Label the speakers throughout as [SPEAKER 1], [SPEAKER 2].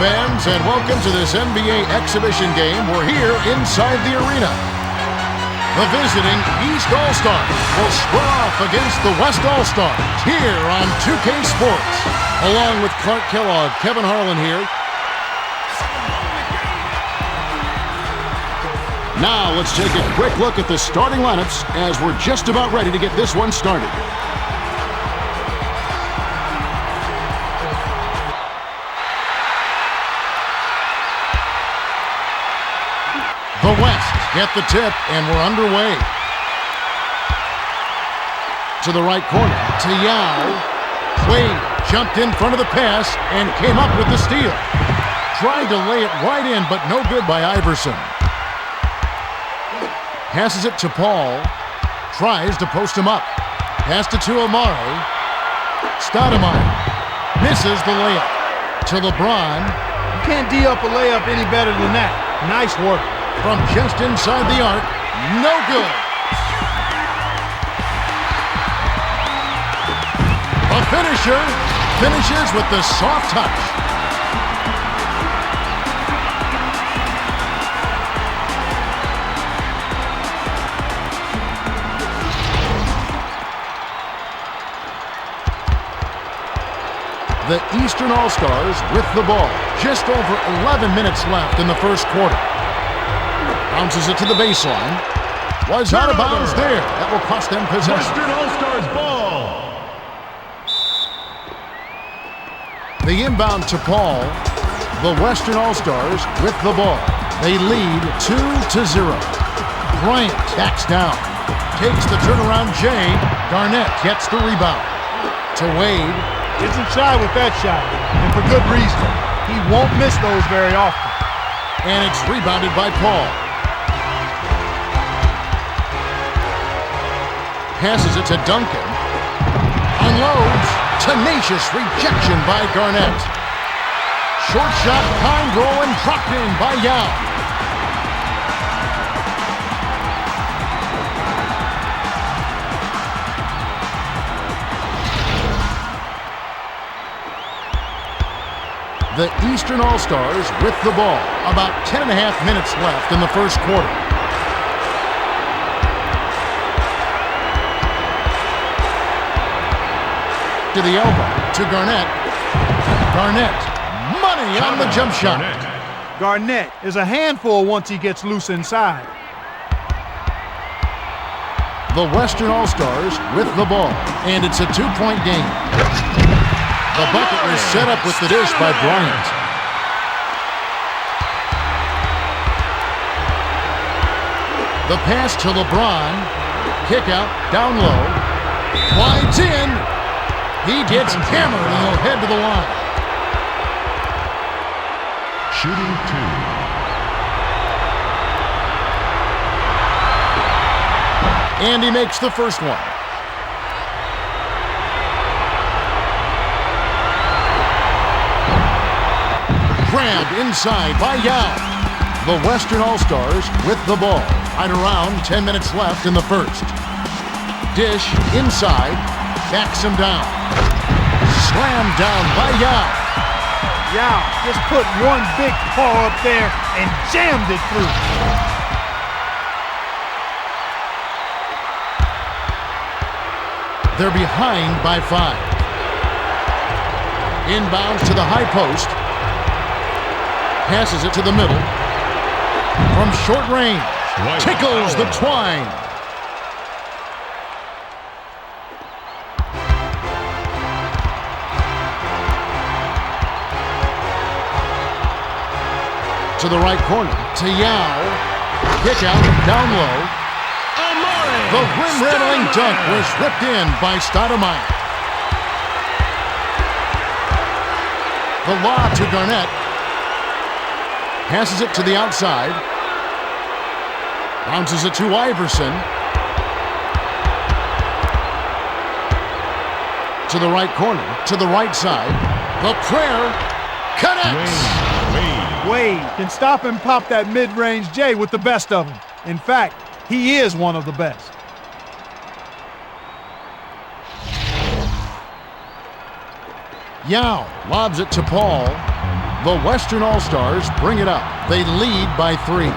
[SPEAKER 1] fans, and welcome to this NBA exhibition game. We're here inside the arena. The visiting East All-Stars will square off against the West All-Stars here on 2K Sports. Along with Clark Kellogg, Kevin Harlan here. Now let's take a quick look at the starting lineups as we're just about ready to get this one started. The West get the tip, and we're underway. To the right corner, to Yao. Wade jumped in front of the pass and came up with the steal. Tried to lay it right in, but no good by Iverson. Passes it to Paul. Tries to post him up. Passed it to Amare. Stoudemire misses the layup. To LeBron.
[SPEAKER 2] You can't D up a layup any better than that. Nice work.
[SPEAKER 1] From just inside the arc, no good. A finisher finishes with the soft touch. The Eastern All-Stars with the ball. Just over 11 minutes left in the first quarter. Bounces it to the baseline. Was out of bounds there. That will cost them possession.
[SPEAKER 3] Western All-Stars ball.
[SPEAKER 1] The inbound to Paul. The Western All-Stars with the ball. They lead 2-0. Bryant backs down. Takes the turnaround Jay. Garnett gets the rebound. To Wade.
[SPEAKER 2] Isn't shy with that shot, and for good reason. He won't miss those very often.
[SPEAKER 1] And it's rebounded by Paul. Passes it to Duncan. Unloads. Tenacious rejection by Garnett. Short shot, behind goal, and dropped in by Yao. The Eastern All-Stars with the ball. About 10.5 minutes left in the first quarter. To the elbow, to Garnett. Garnett, money on the jump shot.
[SPEAKER 2] Garnett is a handful once he gets loose inside.
[SPEAKER 1] The Western All-Stars with the ball, and it's a 2-point game. The bucket was set up with the dish by Bryant. The pass to LeBron. Kick out, down low. Slides in. He gets hammered and he'll head to the line.
[SPEAKER 3] Shooting 2.
[SPEAKER 1] And he makes the first one. Grabbed inside by Yao. The Western All-Stars with the ball. Right around 10 minutes left in the first. Dish inside. Backs him down. Slammed down by Yao.
[SPEAKER 2] Yao just put one big paw up there and jammed it through.
[SPEAKER 1] They're behind by 5. Inbounds to the high post. Passes it to the middle. From short range. Tickles the twine. To the right corner. To Yao. Kick out. Down low. The rim-rattling dunk was ripped in by Stoudemire. The lob to Garnett. Passes it to the outside. Bounces it to Iverson. To the right corner. To the right side. The prayer connects.
[SPEAKER 2] Wade can stop and pop that mid-range J with the best of them. In fact, he is one of the best.
[SPEAKER 1] Yao lobs it to Paul. The Western All-Stars bring it up. They lead by 3.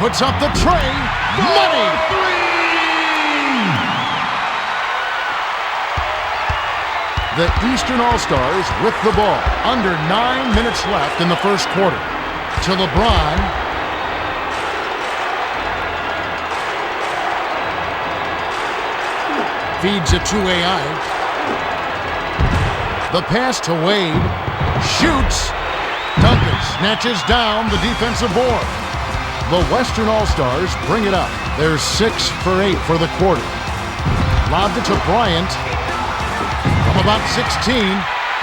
[SPEAKER 1] Puts up the tray. Money! The Eastern All-Stars with the ball. Under 9 minutes left in the first quarter. To LeBron. Feeds it to AI. The pass to Wade. Shoots. Duncan snatches down the defensive board. The Western All-Stars bring it up. They're 6 for 8 for the quarter. Lobbed it to Bryant. From about 16.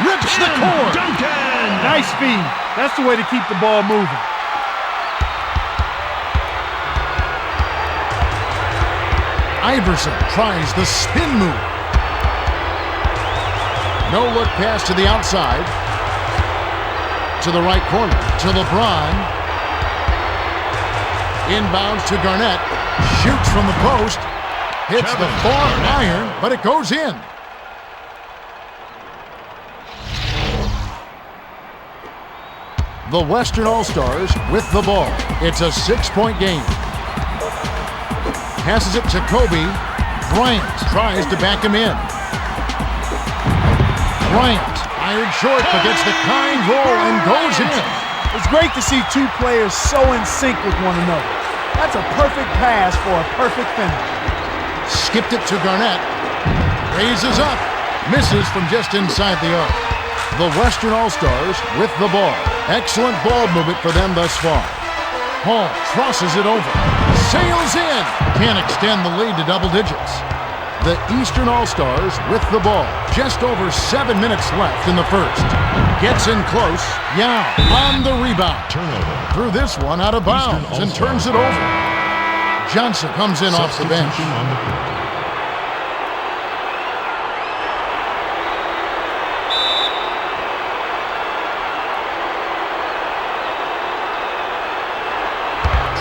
[SPEAKER 1] Rips the cord.
[SPEAKER 3] Duncan!
[SPEAKER 2] Nice feed. That's the way to keep the ball moving.
[SPEAKER 1] Iverson tries the spin move. No look pass to the outside. To the right corner. To LeBron. Inbounds to Garnett. Shoots from the post. Hits the far iron, but it goes in. The Western All-Stars with the ball. It's a 6-point game. Passes it to Kobe. Bryant tries to back him in. Bryant, fired short, but gets the kind roll and goes in.
[SPEAKER 2] It's great to see two players so in sync with one another. That's a perfect pass for a perfect finish.
[SPEAKER 1] Skipped it to Garnett. Raises up. Misses from just inside the arc. The Western All-Stars with the ball. Excellent ball movement for them thus far. Hall crosses it over. Sails in. Can't extend the lead to double digits. The Eastern All-Stars with the ball. Just over 7 minutes left in the first. Gets in close. Yao on the rebound.
[SPEAKER 3] Turnover.
[SPEAKER 1] Threw this one out of bounds and turns it over. Johnson comes in off the bench.
[SPEAKER 3] Substitution on the court.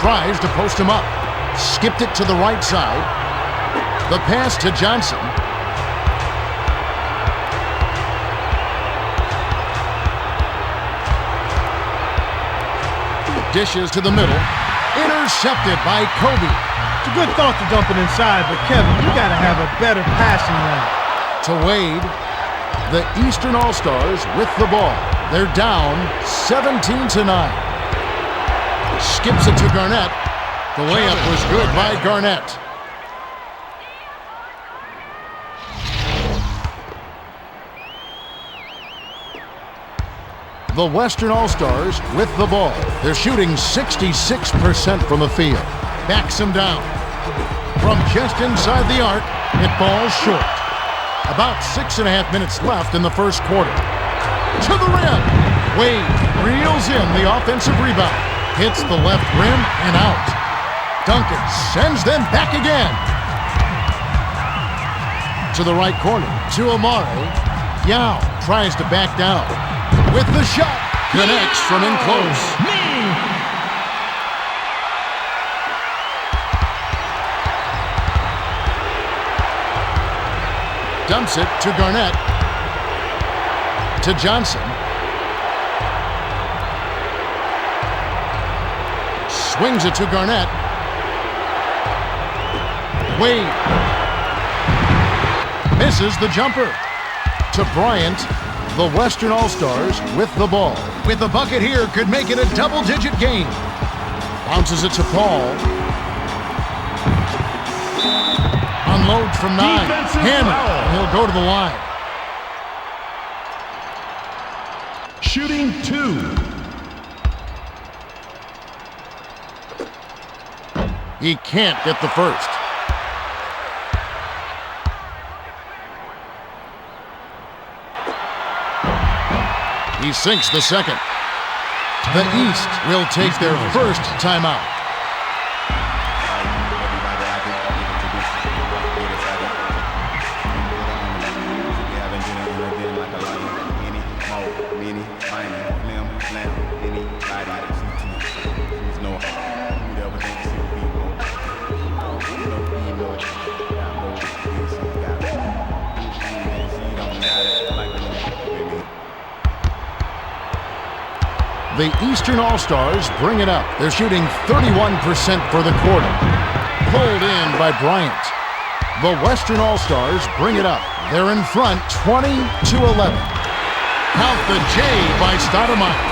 [SPEAKER 1] Tries to post him up. Skipped it to the right side. The pass to Johnson. Dishes to the middle. Intercepted by Kobe.
[SPEAKER 2] It's a good thought to dump it inside, but Kevin, you gotta have a better passing lane.
[SPEAKER 1] To Wade. The Eastern All-Stars with the ball. They're down 17-9. Skips it to Garnett. The layup was good by Garnett. The Western All-Stars with the ball. They're shooting 66% from the field. Backs him down. From just inside the arc, it falls short. About 6.5 minutes left in the first quarter. To the rim. Wade reels in the offensive rebound. Hits the left rim and out. Duncan sends them back again. To the right corner. To Amare. Yao tries to back down. With the shot. Connects from in close. Dumps it to Garnett. To Johnson. Swings it to Garnett. Wade. Misses the jumper. To Bryant. The Western All-Stars with the ball. With the bucket here, could make it a double-digit game. Bounces it to Paul. Unloads from 9.
[SPEAKER 3] Defensive
[SPEAKER 1] Hammer.
[SPEAKER 3] foul.
[SPEAKER 1] He'll go to the line.
[SPEAKER 3] Shooting 2.
[SPEAKER 1] He can't get the first. He sinks the second. The East will take their first timeout. The Eastern All-Stars bring it up. They're shooting 31% for the quarter. Pulled in by Bryant. The Western All-Stars bring it up. They're in front 20-11. Count the J by Stoudemire.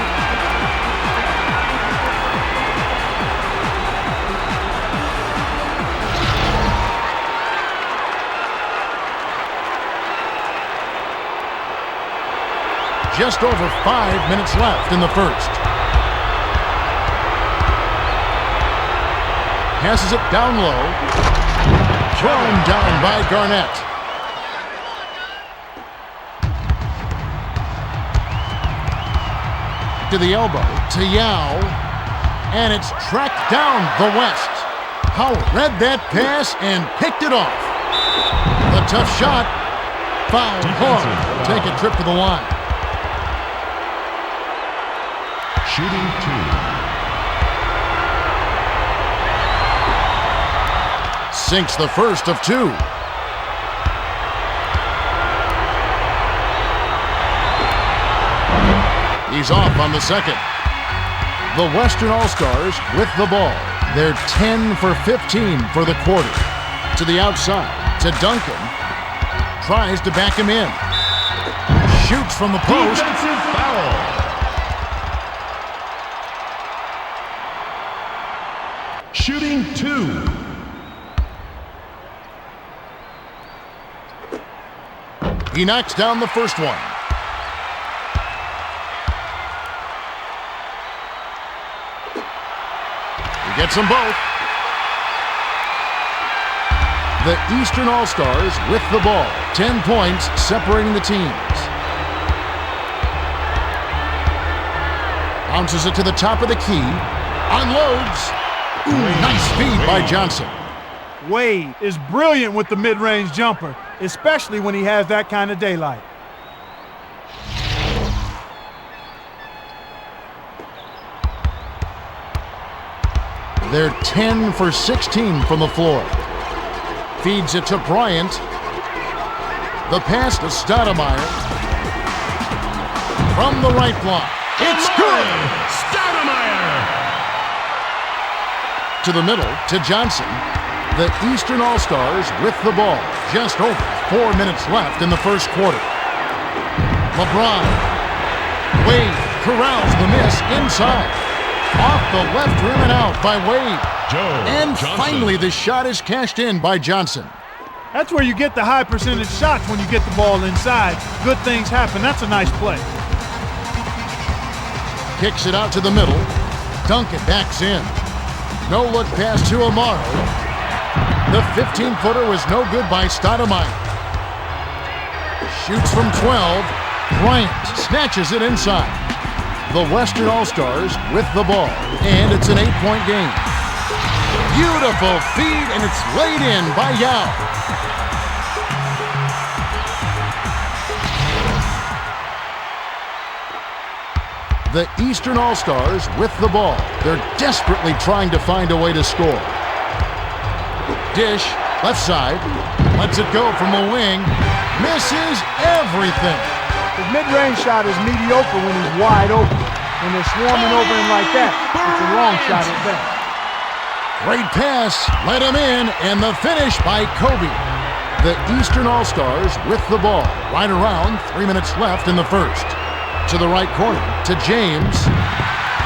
[SPEAKER 1] Just over 5 minutes left in the first. Passes it down low. Thrown down by Garnett. To the elbow, to Yao. And it's tracked down the West. Howard read that pass and picked it off. The tough shot. Foul hard. Take a trip to the line.
[SPEAKER 3] Shooting 2.
[SPEAKER 1] Sinks the first of 2. He's off on the second. The Western All-Stars with the ball. They're 10 for 15 for the quarter. To the outside, to Duncan. Tries to back him in. Shoots from the post.
[SPEAKER 3] Defensive foul. Shooting 2.
[SPEAKER 1] He knocks down the first one. He gets them both. The Eastern All-Stars with the ball. 10 points separating the teams. Bounces it to the top of the key. Unloads. Ooh, nice feed by Johnson.
[SPEAKER 2] Wade is brilliant with the mid-range jumper, especially when he has that kind of daylight.
[SPEAKER 1] They're 10 for 16 from the floor. Feeds it to Bryant. The pass to Stoudemire. From the right block. It's good!
[SPEAKER 3] Stoudemire!
[SPEAKER 1] To the middle, to Johnson. The Eastern All-Stars with the ball. Just over 4 minutes left in the first quarter. LeBron. Wade corrals the miss inside. Off the left rim and out by Wade. And
[SPEAKER 3] Johnson.
[SPEAKER 1] finally, the shot is cashed in by Johnson.
[SPEAKER 2] That's where you get the high percentage shots when you get the ball inside. Good things happen. That's a nice play.
[SPEAKER 1] Kicks it out to the middle. Duncan backs in. No look pass to Amaro. The 15-footer was no good by Stoudemire. Shoots from 12. Bryant snatches it inside. The Western All-Stars with the ball. And it's an 8-point game. Beautiful feed, and it's laid in by Yao. The Eastern All-Stars with the ball. They're desperately trying to find a way to score. Dish, left side, lets it go from the wing, misses everything.
[SPEAKER 2] His mid-range shot is mediocre when he's wide open. When they're swarming over him like that, it's a long shot at best.
[SPEAKER 1] Great pass, let him in, and the finish by Kobe. The Eastern All-Stars with the ball. Right around 3 minutes left in the first. To the right corner, to James.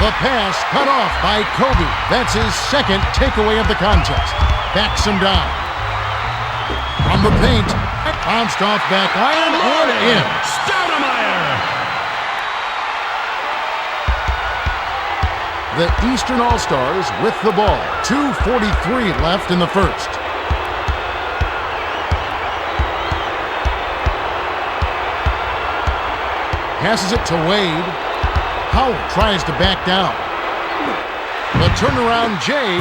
[SPEAKER 1] The pass cut off by Kobe. That's his second takeaway of the contest. Backs him down. From the paint, bounced off back iron and in.
[SPEAKER 3] Stoudemire!
[SPEAKER 1] The Eastern All-Stars with the ball. 2:43 left in the first. Passes it to Wade. Howard tries to back down. The turnaround Jay.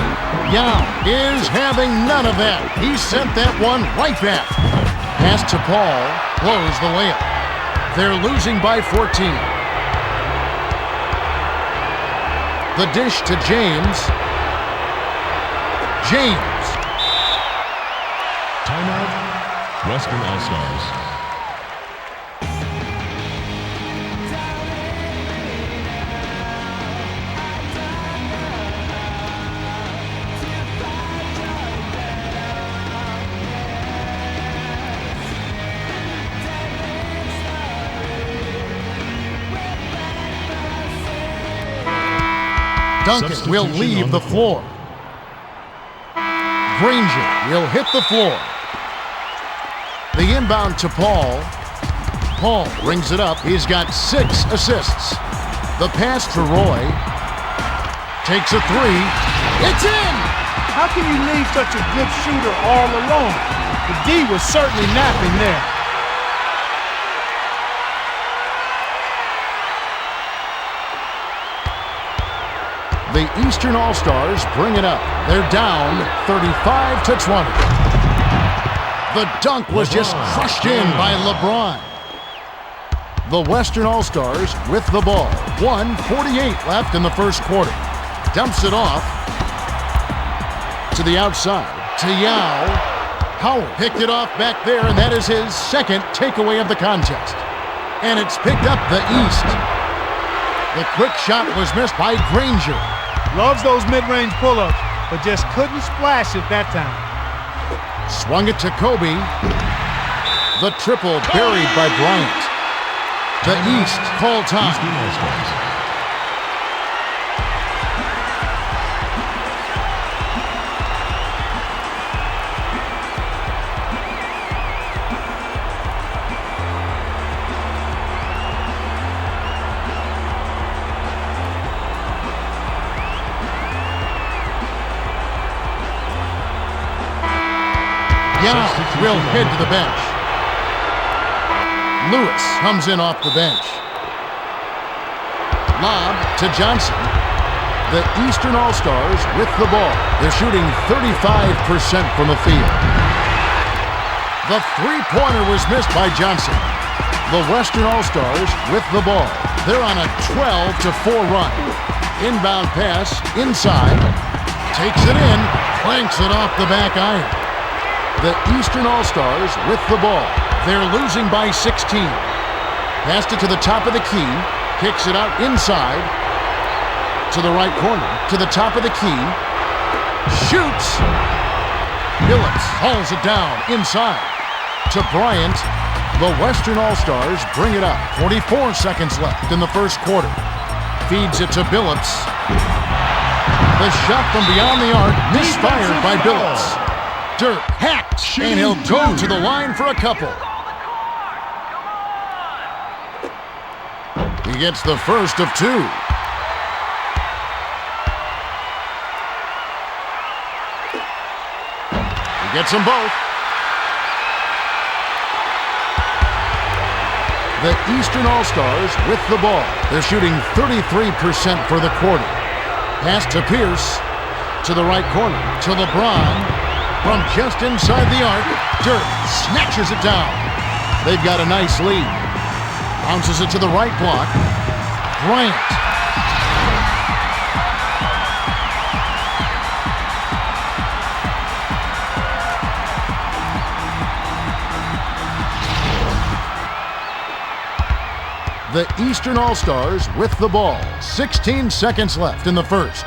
[SPEAKER 1] Yao is having none of that. He sent that one right back. Pass to Paul. Blows the layup. They're losing by 14. The dish to James. James.
[SPEAKER 3] Timeout. Western All-Stars.
[SPEAKER 1] Duncan will
[SPEAKER 3] Substitution
[SPEAKER 1] leave
[SPEAKER 3] on
[SPEAKER 1] the floor. Granger will hit the floor. The inbound to Paul. Paul brings it up. He's got 6 assists. The pass to Roy. Takes a 3. It's in!
[SPEAKER 2] How can you leave such a good shooter all alone? The D was certainly napping there.
[SPEAKER 1] The Eastern All-Stars bring it up. They're down 35-20. The dunk was just crushed in by LeBron. The Western All-Stars with the ball. 1:48 left in the first quarter. Dumps it off to the outside. To Yao. Howard picked it off back there, and that is his second takeaway of the contest. And it's picked up the East. The quick shot was missed by Granger.
[SPEAKER 2] Loves those mid-range pull-ups, but just couldn't splash it that time.
[SPEAKER 1] Swung it to Kobe. The triple buried by Bryant. The East call time.
[SPEAKER 3] Eastern All-Stars.
[SPEAKER 1] Yao will head to the bench. Lewis comes in off the bench. Lob to Johnson. The Eastern All-Stars with the ball. They're shooting 35% from the field. The three-pointer was missed by Johnson. The Western All-Stars with the ball. They're on a 12-4 run. Inbound pass inside. Takes it in. Clanks it off the back iron. The Eastern All-Stars with the ball. They're losing by 16. Passed it to the top of the key. Kicks it out inside. To the right corner. To the top of the key. Shoots. Billups hauls it down inside. To Bryant. The Western All-Stars bring it up. 44 seconds left in the first quarter. Feeds it to Billups. The shot from beyond the arc misfired by Billups. Dirk hacked, and he'll go to the line for a couple. He gets the first of 2. He gets them both. The Eastern All-Stars with the ball. They're shooting 33% for the quarter. Pass to Pierce. To the right corner. To LeBron. From just inside the arc, Dirk snatches it down. They've got a nice lead. Bounces it to the right block. Bryant. The Eastern All-Stars with the ball. 16 seconds left in the first.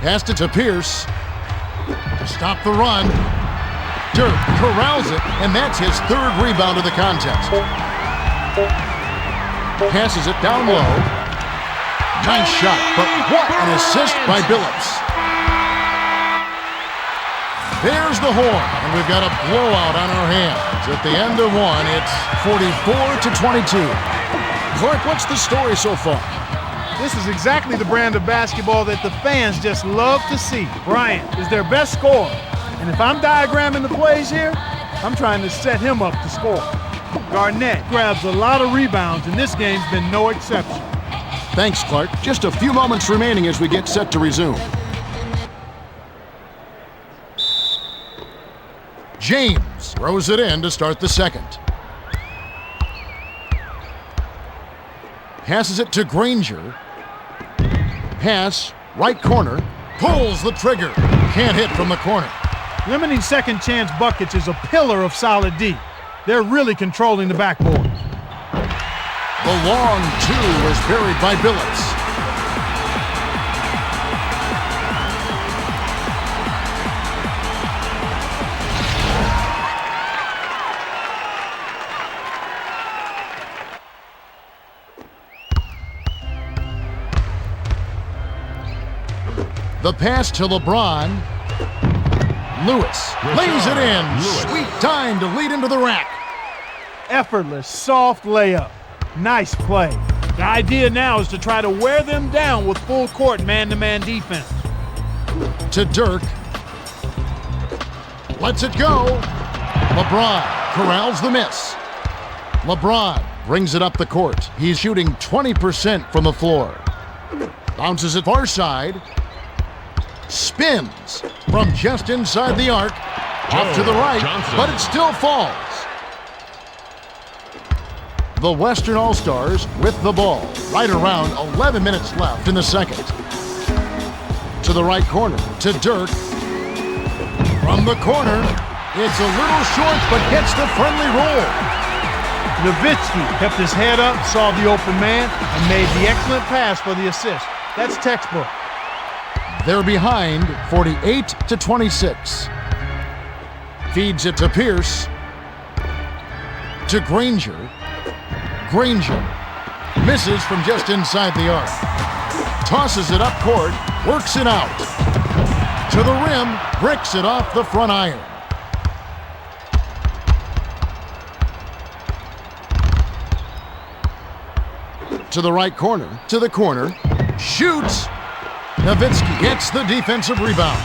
[SPEAKER 1] Passed it to Pierce. To stop the run. Dirk corrals it, and that's his 3rd rebound of the contest. Passes it down low. Nice shot, but what an assist by Billups. There's the horn, and we've got a blowout on our hands. At the end of one, it's 44-22. Clark, what's the story so far?
[SPEAKER 2] This is exactly the brand of basketball that the fans just love to see. Bryant is their best scorer. And if I'm diagramming the plays here, I'm trying to set him up to score. Garnett grabs a lot of rebounds, and this game's been no exception.
[SPEAKER 1] Thanks, Clark. Just a few moments remaining as we get set to resume. James throws it in to start the second. Passes it to Granger. Pass, right corner, pulls the trigger. Can't hit from the corner.
[SPEAKER 2] Limiting second chance buckets is a pillar of solid D. They're really controlling the backboard.
[SPEAKER 1] The long 2 was buried by Billups. The pass to LeBron. Lewis lays it in.
[SPEAKER 3] Lewis.
[SPEAKER 1] Sweet time to lead into the rack.
[SPEAKER 2] Effortless, soft layup. Nice play. The idea now is to try to wear them down with full court man-to-man defense.
[SPEAKER 1] To Dirk. Lets it go. LeBron corrals the miss. LeBron brings it up the court. He's shooting 20% from the floor. Bounces it far side. Spins from just inside the arc. Off to the right,
[SPEAKER 3] Johnson.
[SPEAKER 1] but it still falls. The Western All-Stars with the ball. Right around 11 minutes left in the second. To the right corner, to Dirk. From the corner, it's a little short, but gets the friendly roll.
[SPEAKER 2] Nowitzki kept his head up, saw the open man, and made the excellent pass for the assist. That's textbook.
[SPEAKER 1] They're behind 48-26. Feeds it to Pierce. To Granger. Granger misses from just inside the arc. Tosses it up court, works it out. To the rim, bricks it off the front iron. To the right corner, to the corner, shoots. Nowitzki gets the defensive rebound.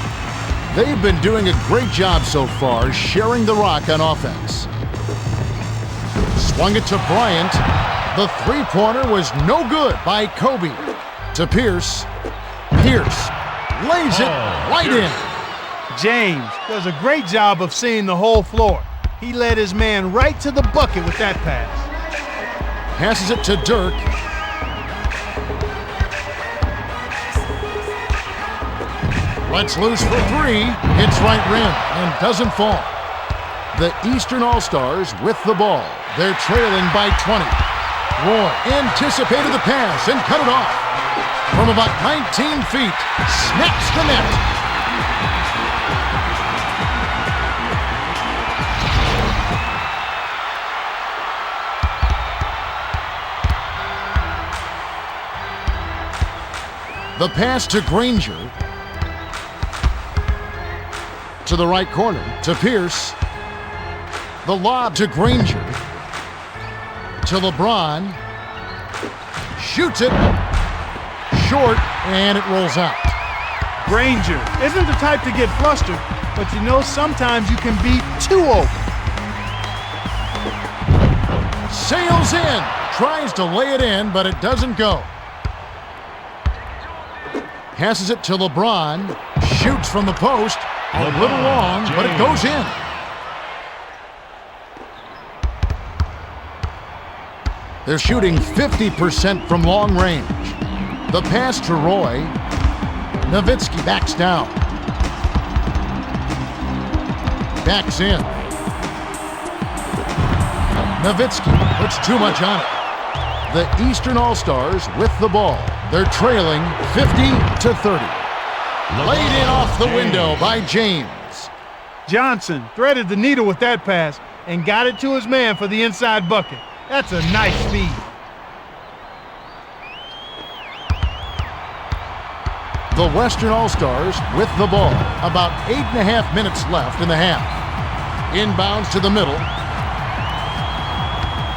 [SPEAKER 1] They've been doing a great job so far sharing the rock on offense. Swung it to Bryant. The three-pointer was no good by Kobe. To Pierce. Pierce lays it right in.
[SPEAKER 2] James does a great job of seeing the whole floor. He led his man right to the bucket with that pass.
[SPEAKER 1] Passes it to Dirk. Lets loose for three. Hits right rim and doesn't fall. The Eastern All-Stars with the ball. They're trailing by 20. Roy anticipated the pass and cut it off. From about 19 feet, snaps the net. The pass to Granger. To the right corner, to Pierce. The lob to Granger. To LeBron. Shoots it. Short, and it rolls out.
[SPEAKER 2] Granger isn't the type to get flustered, but you know sometimes you can be too open.
[SPEAKER 1] Sails in. Tries to lay it in, but it doesn't go. Passes it to LeBron. Shoots from the post. A little long, but it goes in. They're shooting 50% from long range. The pass to Roy. Nowitzki backs down. Backs in. Nowitzki puts too much on it. The Eastern All-Stars with the ball. They're trailing 50-30. Laid in off the window by James.
[SPEAKER 2] Johnson threaded the needle with that pass and got it to his man for the inside bucket. That's a nice feed.
[SPEAKER 1] The Western All-Stars with the ball. About 8.5 minutes left in the half. Inbounds to the middle.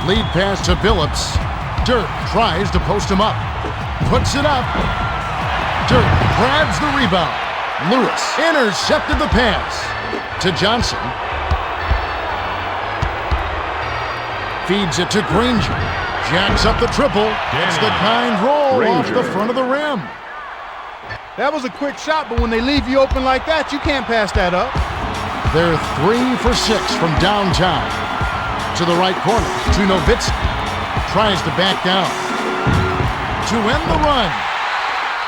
[SPEAKER 1] Lead pass to Billups. Dirk tries to post him up. Puts it up. Dirk grabs the rebound. Lewis intercepted the pass. To Johnson. Feeds it to Granger. Jacks up the triple. Gets the kind roll off the front of the rim.
[SPEAKER 2] That was a quick shot, but when they leave you open like that, you can't pass that up.
[SPEAKER 1] They're 3 for 6 from downtown. To the right corner, to Nowitzki. Tries to back down. To end the run.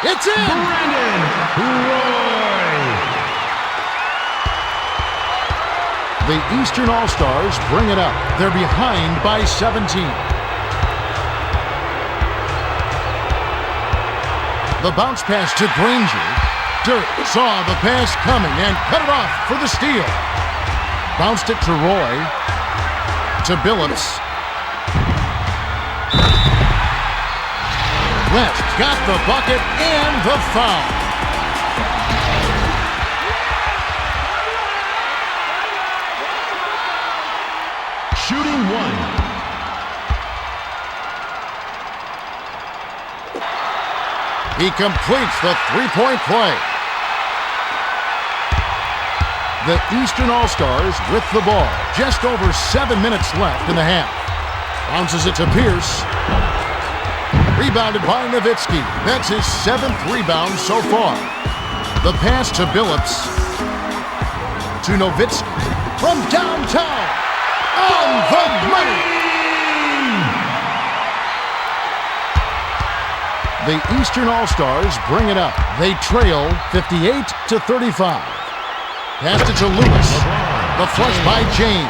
[SPEAKER 1] It's in!
[SPEAKER 3] Brandon Roy.
[SPEAKER 1] The Eastern All-Stars bring it up. They're behind by 17. The bounce pass to Granger. Dirk saw the pass coming and cut it off for the steal. Bounced it to Roy. To Billups. West got the bucket and the foul. He completes the three-point play. The Eastern All-Stars with the ball. Just over 7 minutes left in the half. Bounces it to Pierce. Rebounded by Nowitzki. That's his 7th rebound so far. The pass to Billups. To Nowitzki. From downtown. On the money. The Eastern All-Stars bring it up. They trail 58-35. Passed it to Lewis. The flush by James.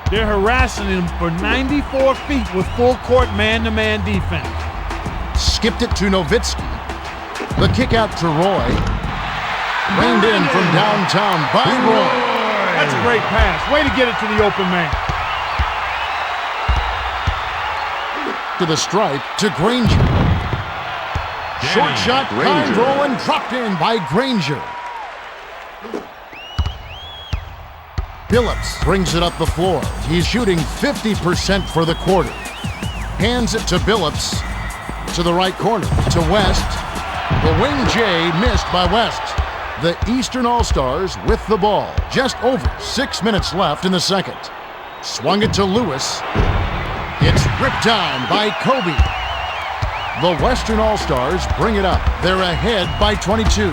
[SPEAKER 2] They're harassing him for 94 feet with full-court man-to-man defense.
[SPEAKER 1] Skipped it to Nowitzki. The kick out to Roy. Reined in from downtown by Roy.
[SPEAKER 2] That's a great pass. Way to get it to the open man.
[SPEAKER 1] To the stripe to Granger. Short shot, kind roll, and dropped in by Granger. Billups brings it up the floor. He's shooting 50% for the quarter. Hands it to Billups. To the right corner, to West. The wing J missed by West. The Eastern All-Stars with the ball. Just over 6 minutes left in the second. Swung it to Lewis. It's ripped down by Kobe. The Western All-Stars bring it up. They're ahead by 22.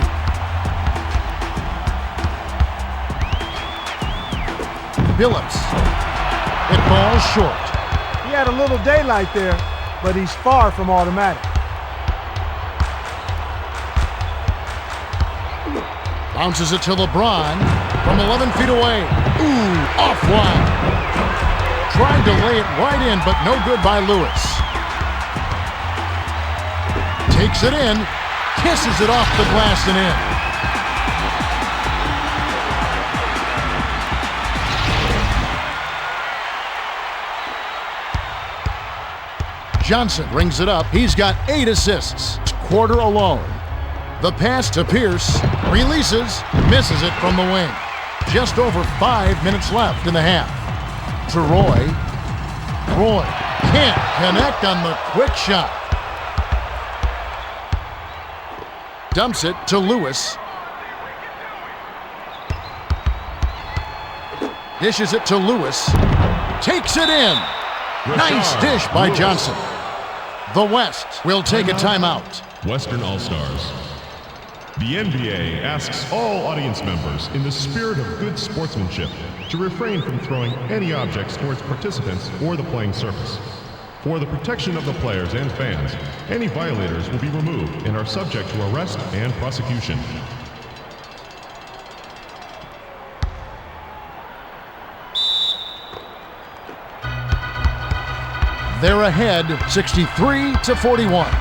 [SPEAKER 1] Billups. It falls short.
[SPEAKER 2] He had a little daylight there, but he's far from automatic.
[SPEAKER 1] Bounces it to LeBron from 11 feet away. Ooh, offline. Tried to lay it right in, but no good by Lewis. Takes it in, kisses it off the glass and in. Johnson brings it up. He's got 8 assists. Quarter alone. The pass to Pierce. Releases. Misses it from the wing. Just over 5 minutes left in the half. To Roy. Roy can't connect on the quick shot. Dumps it to Lewis. Dishes it to Lewis. Takes it in. Nice dish by Johnson. The West will take a timeout.
[SPEAKER 4] Western All-Stars. The NBA asks all audience members, in the spirit of good sportsmanship, to refrain from throwing any objects towards participants or the playing surface. For the protection of the players and fans, any violators will be removed and are subject to arrest and prosecution.
[SPEAKER 1] They're ahead 63-41.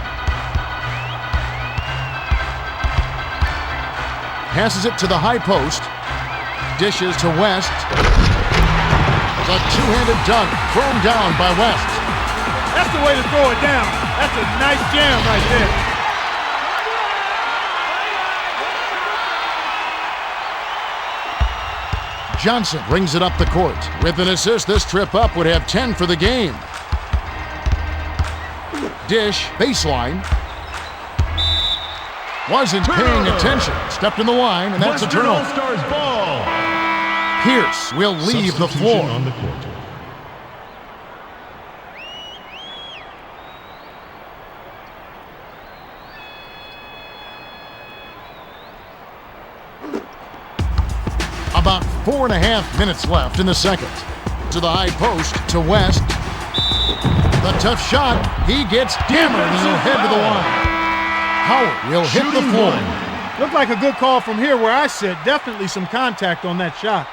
[SPEAKER 1] Passes it to the high post. Dishes to West. The two-handed dunk thrown down by West.
[SPEAKER 2] That's the way to throw it down. That's a nice jam right there.
[SPEAKER 1] Johnson brings it up the court. With an assist, this trip up would have 10 for the game. Dish, baseline. Wasn't paying attention. Stepped in the line, and that's a turnover.
[SPEAKER 4] All-Stars ball.
[SPEAKER 1] Pierce will leave the floor.
[SPEAKER 4] On the court.
[SPEAKER 1] About 4.5 minutes left in the second. To the high post, to West. The tough shot. He gets hammered and he'll head to the line. Howard will hit the floor.
[SPEAKER 2] Looked like a good call from here where I sit. Definitely some contact on that shot.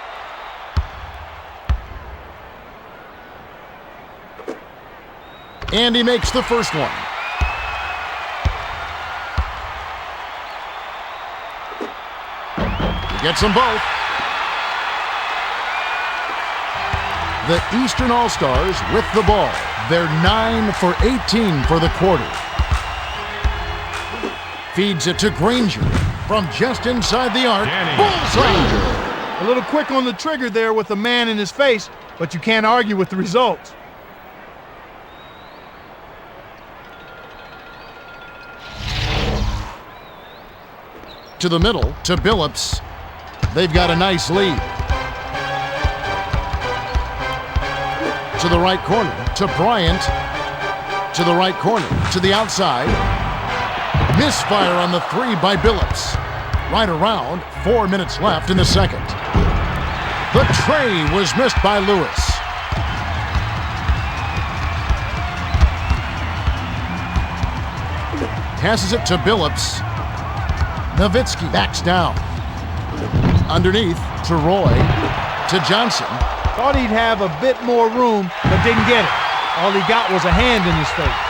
[SPEAKER 1] And he makes the first one. He gets them both. The Eastern All-Stars with the ball. They're 9 for 18 for the quarter. Feeds it to Granger. from just inside the arc.
[SPEAKER 4] Danny
[SPEAKER 1] Bullseye!
[SPEAKER 2] A little quick on the trigger there with a man in his face, but you can't argue with the results.
[SPEAKER 1] To the middle, to Billups. They've got a nice lead. To the right corner, to Bryant. To the right corner, to the outside. Misfire on the three by Billups. Right around, 4 minutes left in the second. The tray was missed by Lewis. Passes it to Billups. Nowitzki backs down. Underneath to Roy, to Johnson.
[SPEAKER 2] Thought he'd have a bit more room, but didn't get it. All he got was a hand in his face.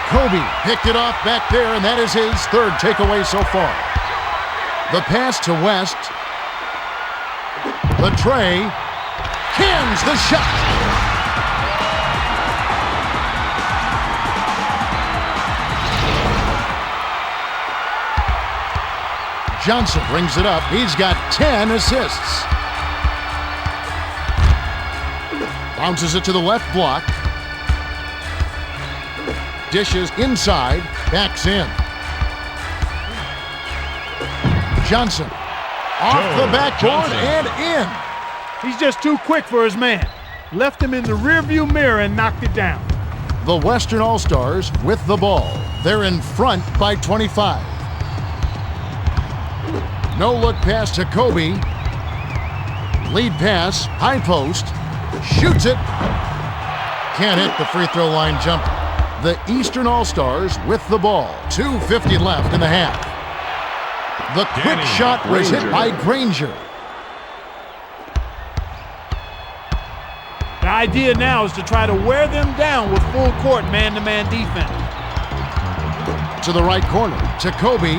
[SPEAKER 1] Kobe picked it off back there, and that is his third takeaway so far. The pass to West. The tray. Cans the shot. Johnson brings it up. He's got 10 assists. Bounces it to the left block. Dishes inside. Backs in. Johnson. Off the backboard and in.
[SPEAKER 2] He's just too quick for his man. Left him in the rearview mirror and knocked it down.
[SPEAKER 1] The Western All-Stars with the ball. They're in front by 25. No look pass to Kobe. Lead pass, high post. Shoots it. Can't hit the free throw line jumper. The Eastern All-Stars with the ball. 2:50 left in the half. The quick shot was hit by Granger.
[SPEAKER 2] The idea now is to try to wear them down with full court man-to-man defense.
[SPEAKER 1] To the right corner, to Kobe.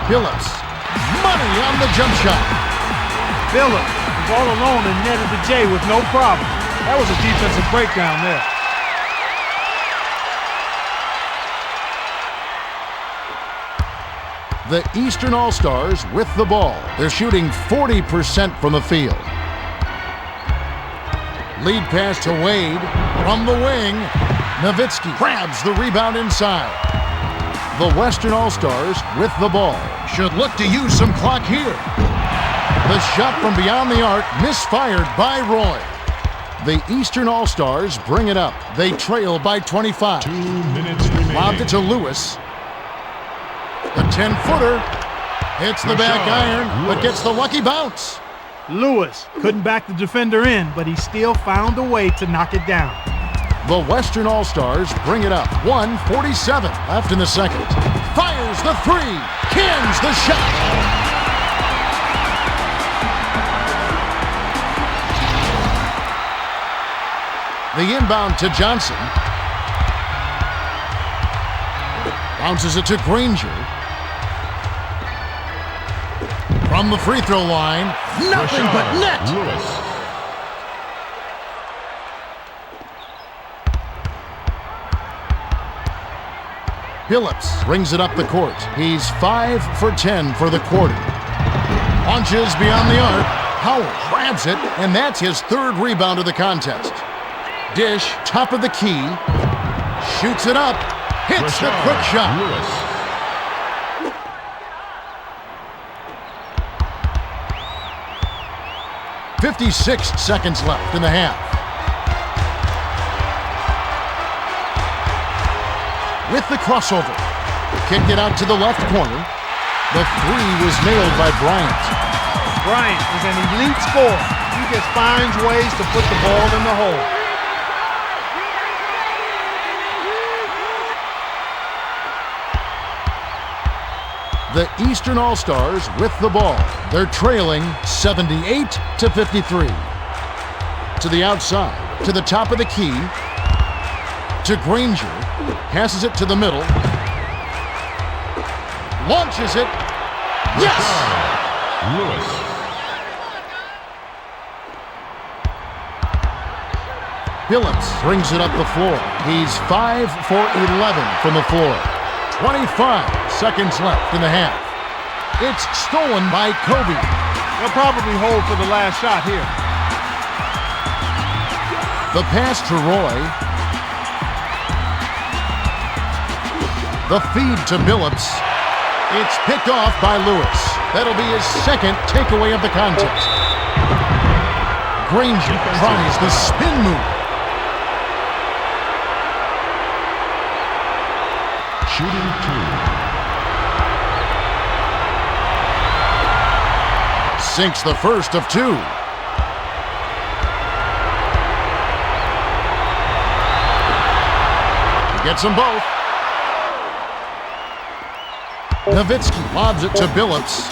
[SPEAKER 1] Billups. Money on the jump shot.
[SPEAKER 2] Billups was all alone and netted the J with no problem. That was a defensive breakdown there.
[SPEAKER 1] The Eastern All-Stars with the ball. They're shooting 40% from the field. Lead pass to Wade from the wing. Nowitzki grabs the rebound inside. The Western All-Stars with the ball. Should look to use some clock here. The shot from beyond the arc misfired by Roy. The Eastern All-Stars bring it up. They trail by 25.
[SPEAKER 4] 2 minutes remaining.
[SPEAKER 1] Lobbed it to Lewis. The 10-footer hits the back iron, but gets the lucky bounce.
[SPEAKER 2] Lewis couldn't back the defender in, but he still found a way to knock it down.
[SPEAKER 1] The Western All-Stars bring it up. 1:47 left in the second. Fires the three. Cans the shot. The inbound to Johnson. Bounces it to Granger. From the free throw line, nothing but net.
[SPEAKER 4] Lewis.
[SPEAKER 1] Billups brings it up the court. He's 5 for 10 for the quarter. Launches beyond the arc. Howard grabs it, and that's his third rebound of the contest. Dish, top of the key. Shoots it up. Hits the quick shot.
[SPEAKER 4] Lewis.
[SPEAKER 1] .56 seconds left in the half. With the crossover. Kicked it out to the left corner. The three was nailed by Bryant.
[SPEAKER 2] Bryant is an elite scorer. He just finds ways to put the ball in the hole.
[SPEAKER 1] The Eastern All-Stars with the ball. They're trailing 78-53. To the outside, to the top of the key, to Granger, passes it to the middle, launches it, yes!
[SPEAKER 4] Lewis.
[SPEAKER 1] Billups brings it up the floor. He's 5 for 11 from the floor. 25 seconds left in the half. It's stolen by Kobe.
[SPEAKER 2] They'll probably hold for the last shot here.
[SPEAKER 1] The pass to Roy. The feed to Billups. It's picked off by Lewis. That'll be his second takeaway of the contest. Granger tries the spin move.
[SPEAKER 4] Shooting 2.
[SPEAKER 1] Sinks the first of two. He gets them both. Nowitzki lobs it to Billups.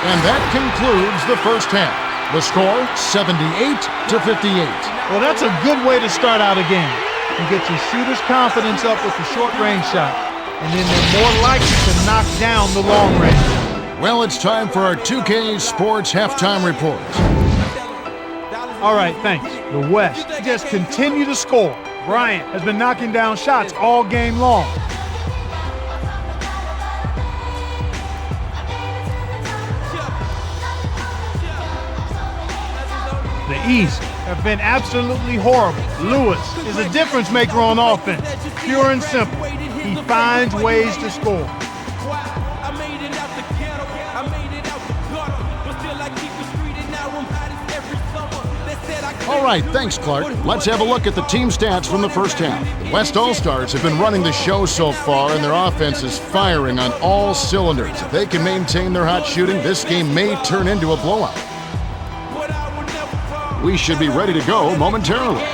[SPEAKER 1] And that concludes the first half. The score, 78-58.
[SPEAKER 2] Well, that's a good way to start out a game. You get your shooter's confidence up with the short-range shot, and then they're more likely to knock down the long range.
[SPEAKER 1] Well, it's time for our 2K Sports Halftime Report.
[SPEAKER 2] All right, thanks. The West just continue to score. Bryant has been knocking down shots all game long. The East have been absolutely horrible. Lewis is a difference maker on offense. Pure and simple. He finds ways to score.
[SPEAKER 1] All right, thanks, Clark. Let's have a look at the team stats from the first half. The West All-Stars have been running the show so far, and their offense is firing on all cylinders. If they can maintain their hot shooting, this game may turn into a blowout. We should be ready to go momentarily.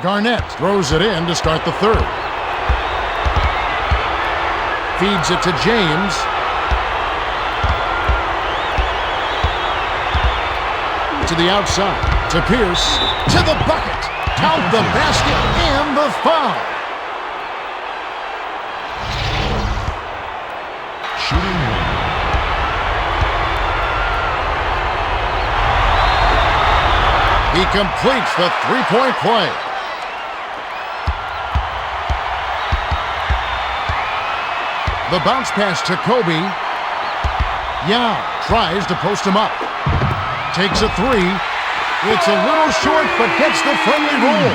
[SPEAKER 1] Garnett throws it in to start the third. Feeds it to James. To the outside. To Pierce. To the bucket. Count the basket and the foul.
[SPEAKER 4] Shooting 1.
[SPEAKER 1] He completes the three-point play. The bounce pass to Kobe. Yao tries to post him up. Takes a three. It's a little short, but gets the friendly roll.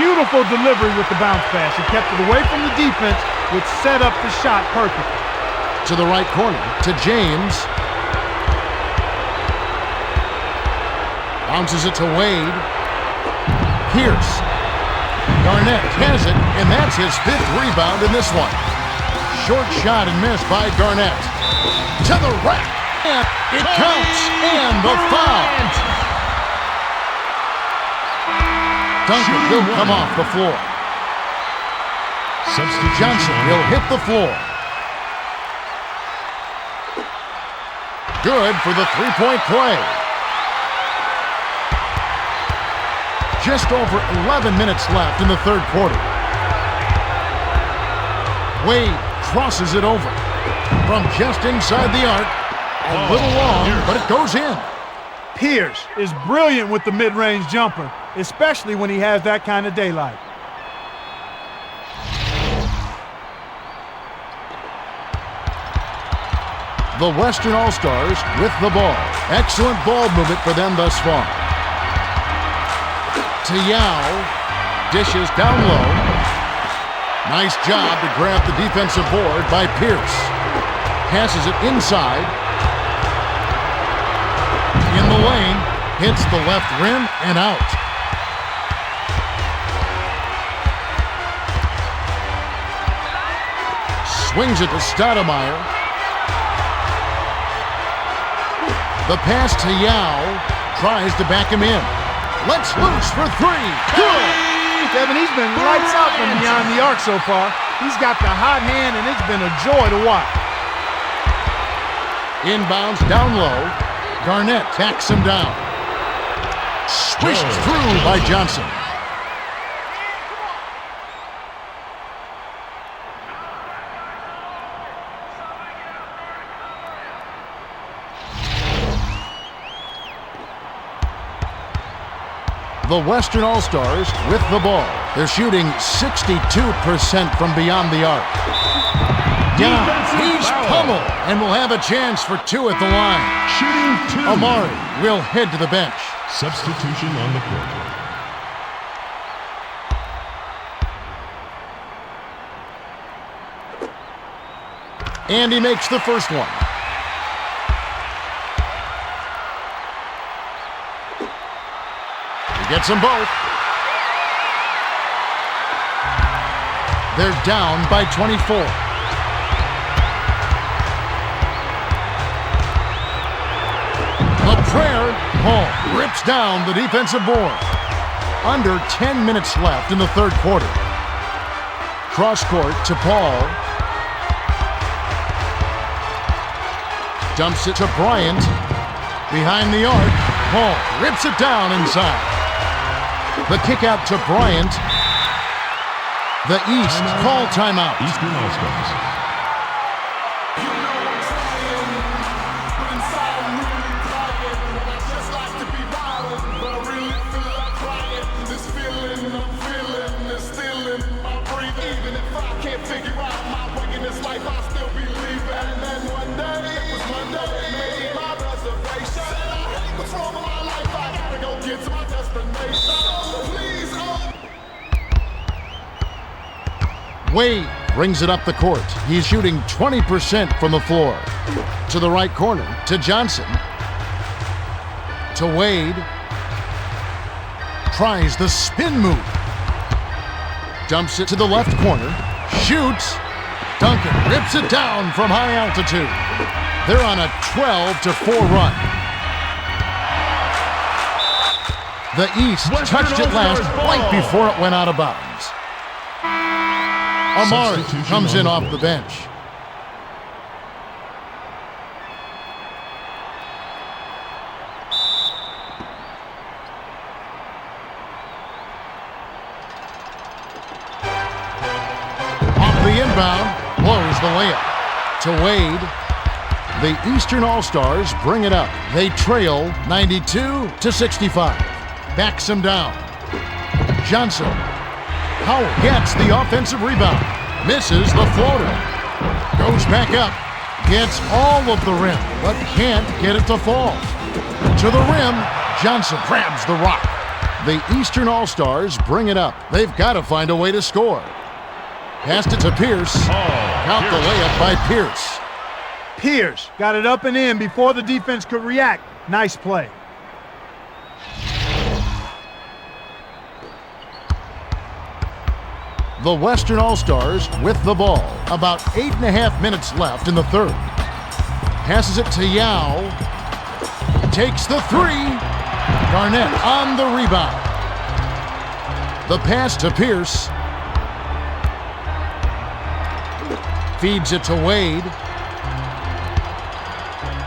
[SPEAKER 2] Beautiful delivery with the bounce pass. He kept it away from the defense, which set up the shot perfectly.
[SPEAKER 1] To the right corner, to James. Bounces it to Wade. Pierce. Garnett has it, and that's his fifth rebound in this one. Short shot and missed by Garnett. To the rack. And it counts. And the foul. Duncan will come off the floor. Johnson will hit the floor. Good for the three-point play. Just over 11 minutes left in the third quarter. Wade crosses it over from just inside the arc. A little long, but it goes in.
[SPEAKER 2] Pierce is brilliant with the mid-range jumper, especially when he has that kind of daylight.
[SPEAKER 1] The Western All-Stars with the ball. Excellent ball movement for them thus far. To Yao. Dishes down low. Nice job to grab the defensive board by Pierce. Passes it inside. In the lane. Hits the left rim and out. Swings it to Stoudemire. The pass to Yao. Tries to back him in. Let's loose for three. Good.
[SPEAKER 2] Kevin, he's been lights out from beyond the arc so far. He's got the hot hand, and it's been a joy to watch.
[SPEAKER 1] Inbounds down low. Garnett tacks him down. Swished through by Johnson. The Western All-Stars with the ball. They're shooting 62% from beyond the arc. Yeah, he's pummeled and will have a chance for 2 at the line.
[SPEAKER 4] Shooting 2.
[SPEAKER 1] Amari will head to the bench.
[SPEAKER 4] Substitution on the court.
[SPEAKER 1] And he makes the first one. He gets them both. They're down by 24. A prayer. Paul rips down the defensive board. Under 10 minutes left in the third quarter. Cross court to Paul. Dumps it to Bryant. Behind the arc. Paul rips it down inside. The kick out to Bryant. The East call timeout.
[SPEAKER 4] Eastern All-Stars.
[SPEAKER 1] Wade brings it up the court. He's shooting 20% from the floor. To the right corner, to Johnson. To Wade. Tries the spin move. Dumps it to the left corner. Shoots. Duncan rips it down from high altitude. They're on a 12-4 run. The East touched it last right before it went out of bounds. Amari comes in off the bench. Off the inbound, blows the layup. To Wade. The Eastern All-Stars bring it up. They trail 92-65. Backs him down. Johnson. Howard gets the offensive rebound. Misses the floater. Goes back up. Gets all of the rim, but can't get it to fall. To the rim, Johnson grabs the rock. The Eastern All-Stars bring it up. They've got to find a way to score. Passed it to Pierce. Count the layup by Pierce.
[SPEAKER 2] Pierce got it up and in before the defense could react. Nice play.
[SPEAKER 1] The Western All-Stars with the ball. About 8.5 minutes left in the third. Passes it to Yao. Takes the three. Garnett on the rebound. The pass to Pierce. Feeds it to Wade.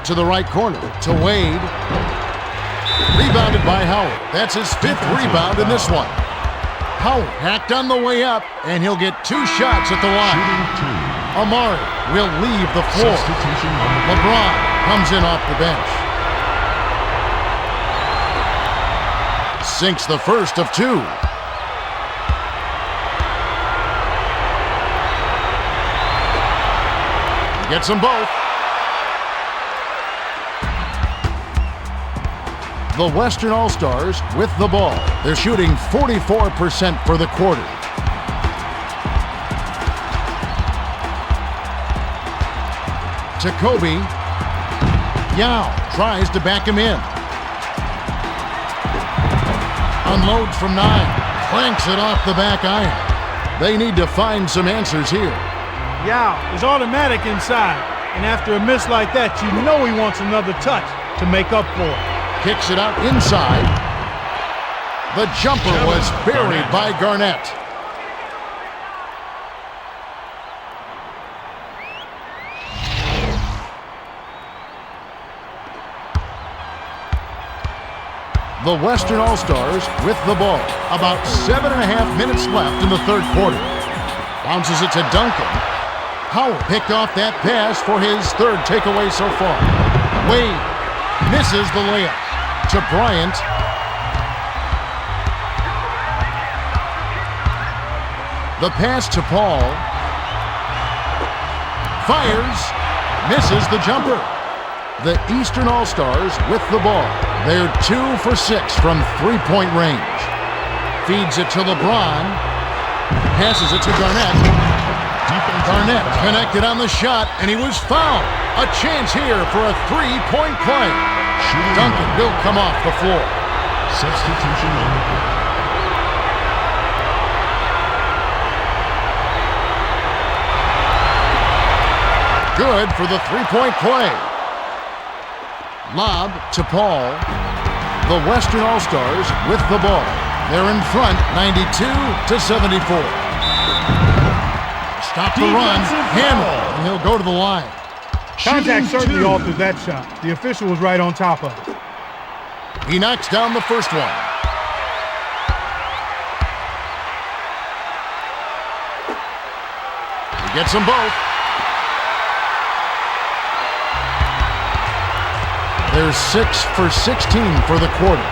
[SPEAKER 1] To the right corner. To Wade. Rebounded by Howard. That's his 5th rebound in this one. Howard hacked on the way up, and he'll get 2 shots at the line. Amari will leave the floor. LeBron comes in off the bench. Sinks the first of 2. Gets them both. The Western All-Stars with the ball. They're shooting 44% for the quarter. To Kobe. Yao tries to back him in. Unloads from 9. Clanks it off the back iron. They need to find some answers here.
[SPEAKER 2] Yao is automatic inside. And after a miss like that, you know he wants another touch to make up for it.
[SPEAKER 1] Kicks it out inside. The jumper was buried by Garnett. The Western All-Stars with the ball. About 7.5 minutes left in the third quarter. Bounces it to Duncan. Howard picked off that pass for his 3rd takeaway so far. Wade misses the layup. To Bryant. The pass to Paul. Fires. Misses the jumper. The Eastern All-Stars with the ball. They're 2 for 6 from three-point range. Feeds it to LeBron. Passes it to Garnett. Garnett connected on the shot, and he was fouled. A chance here for a three-point play. Duncan will come off the floor.
[SPEAKER 4] Substitution on the court.
[SPEAKER 1] Good for the three-point play. Lob to Paul. The Western All-Stars with the ball. They're in front, 92-74. Stop the run. Handle. And he'll go to the line.
[SPEAKER 2] Contact certainly altered that shot. The official was right on top of it.
[SPEAKER 1] He knocks down the first one. He gets them both. They're 6 for 16 for the quarter.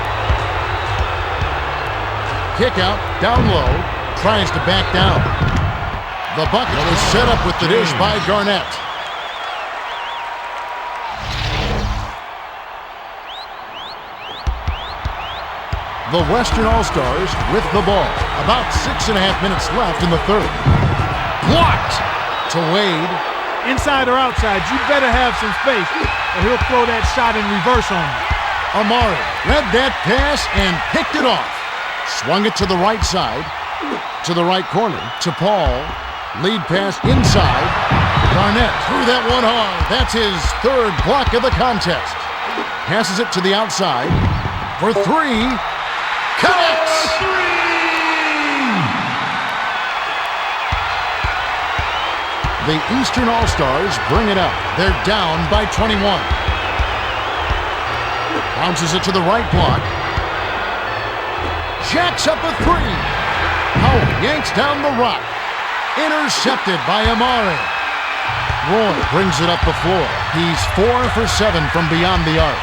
[SPEAKER 1] Kick out, down low, tries to back down. The bucket was set up with the dish by Garnett. The Western All-Stars with the ball. About 6.5 minutes left in the third. Blocked to Wade.
[SPEAKER 2] Inside or outside, you better have some space, or he'll throw that shot in reverse on you.
[SPEAKER 1] Amari read that pass and picked it off. Swung it to the right side, to the right corner, to Paul. Lead pass inside. Garnett threw that one hard. That's his third block of the contest. Passes it to the outside for three. Connects! The Eastern All-Stars bring it up. They're down by 21. Bounces it to the right block. Jacks up a three. Howard yanks down the rock. Intercepted by Amari. Roy brings it up the floor. He's 4 for 7 from beyond the arc.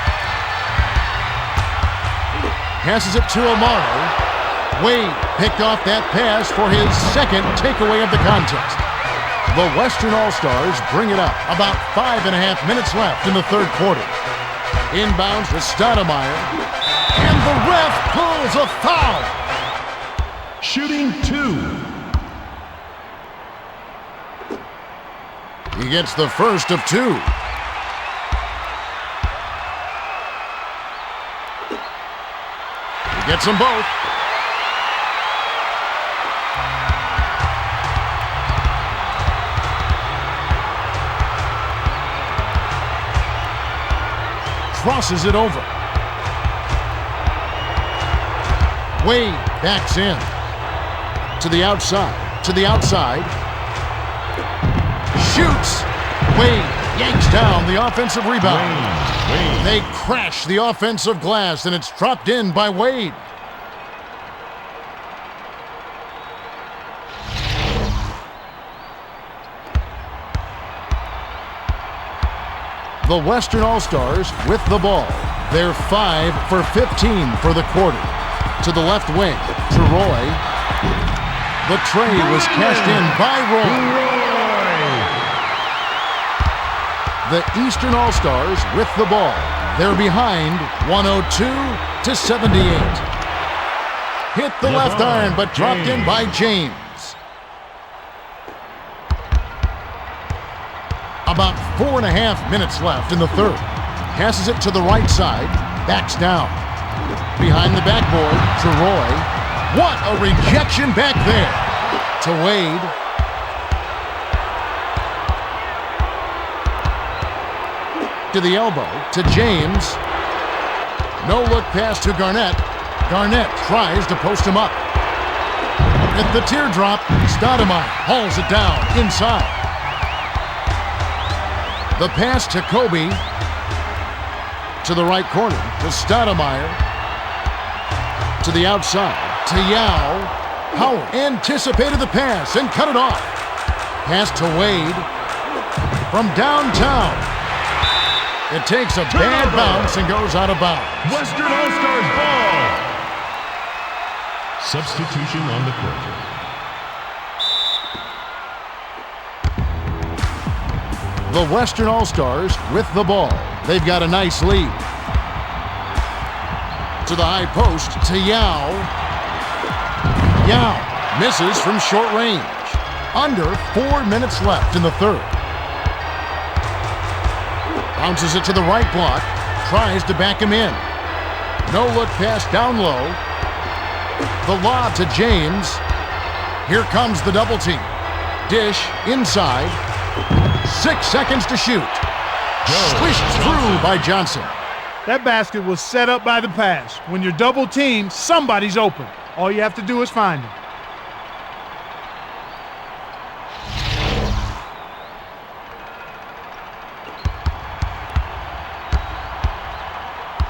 [SPEAKER 1] Passes it to Amari. Wade picked off that pass for his second takeaway of the contest. The Western All-Stars bring it up. About 5.5 minutes left in the third quarter. Inbounds to Stoudemire. And the ref pulls a foul.
[SPEAKER 4] Shooting 2.
[SPEAKER 1] He gets the first of 2. He gets them both. Crosses it over. Wade backs in. To the outside. To the outside. Shoots. Wade yanks down the offensive rebound.
[SPEAKER 4] Wade.
[SPEAKER 1] They crash the offensive glass, and it's dropped in by Wade. The Western All-Stars with the ball. They're 5 for 15 for the quarter. To the left wing, to Roy. The tray was cashed in by Roy. The Eastern All-Stars with the ball. They're behind 102-78. Hit the left iron, but dropped in by James. About 4.5 minutes left in the third. Passes it to the right side. Backs down. Behind the backboard to Roy. What a rejection back there. To Wade. To the elbow. To James. No look pass to Garnett. Garnett tries to post him up. At the teardrop, Stoudemire hauls it down inside. The pass to Kobe. To the right corner. To Stoudemire. To the outside. To Yao. Howard anticipated the pass and cut it off. Pass to Wade. From downtown. It takes a bad bounce and goes out of bounds.
[SPEAKER 4] Western All-Stars ball. Substitution on the court.
[SPEAKER 1] The Western All-Stars with the ball. They've got a nice lead. To the high post, to Yao. Yao misses from short range. Under 4 minutes left in the third. Bounces it to the right block. Tries to back him in. No look pass down low. The lob to James. Here comes the double team. Dish inside. 6 seconds to shoot. Swished through by Johnson.
[SPEAKER 2] That basket was set up by the pass. When you're double teamed, somebody's open. All you have to do is find him.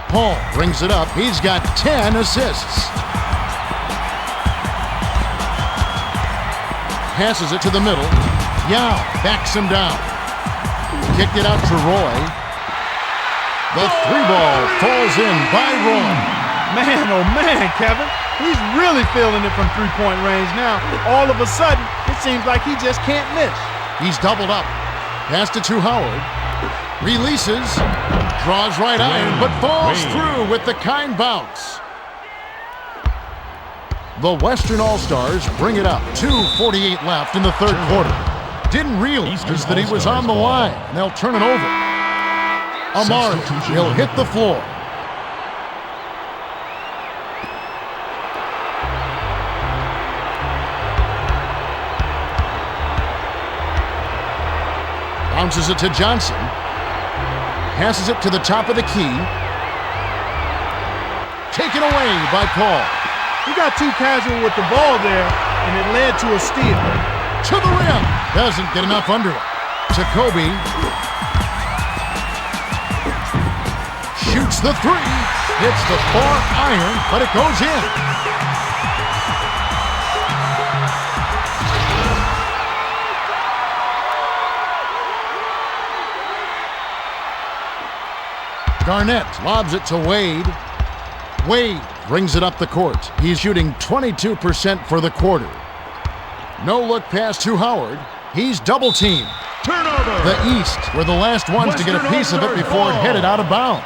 [SPEAKER 1] Paul brings it up. He's got 10 assists. Passes it to the middle. Yao backs him down. Kicked it out to Roy. The three ball falls in by Roy.
[SPEAKER 2] Man, oh man, Kevin. He's really feeling it from three-point range now. All of a sudden, it seems like he just can't miss.
[SPEAKER 1] He's doubled up. Passed it to Howard. Releases. Draws right iron, but falls through with the kind bounce. The Western All-Stars bring it up. 2:48 left in the third quarter. Didn't realize that he was on the line, and they'll turn it over. Amari, he'll hit the floor. Bounces it to Johnson. Passes it to the top of the key. Taken away by Paul.
[SPEAKER 2] He got too casual with the ball there, and it led to a steal.
[SPEAKER 1] To the rim. Doesn't get enough under it. Jacoby. Shoots the three. Hits the far iron, but it goes in. Garnett lobs it to Wade. Wade brings it up the court. He's shooting 22% for the quarter. No look pass to Howard. He's double teamed.
[SPEAKER 3] Turnover.
[SPEAKER 1] The East were the last ones to get a piece of it before it headed out of bounds.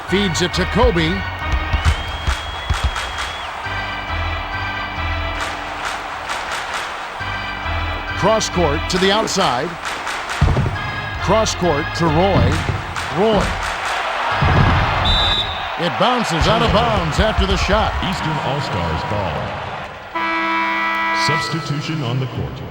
[SPEAKER 1] Feeds it to Kobe. Cross court to the outside. Cross court to Roy. Roy. It bounces out of bounds after the shot.
[SPEAKER 4] Eastern All-Stars ball. Substitution on the court.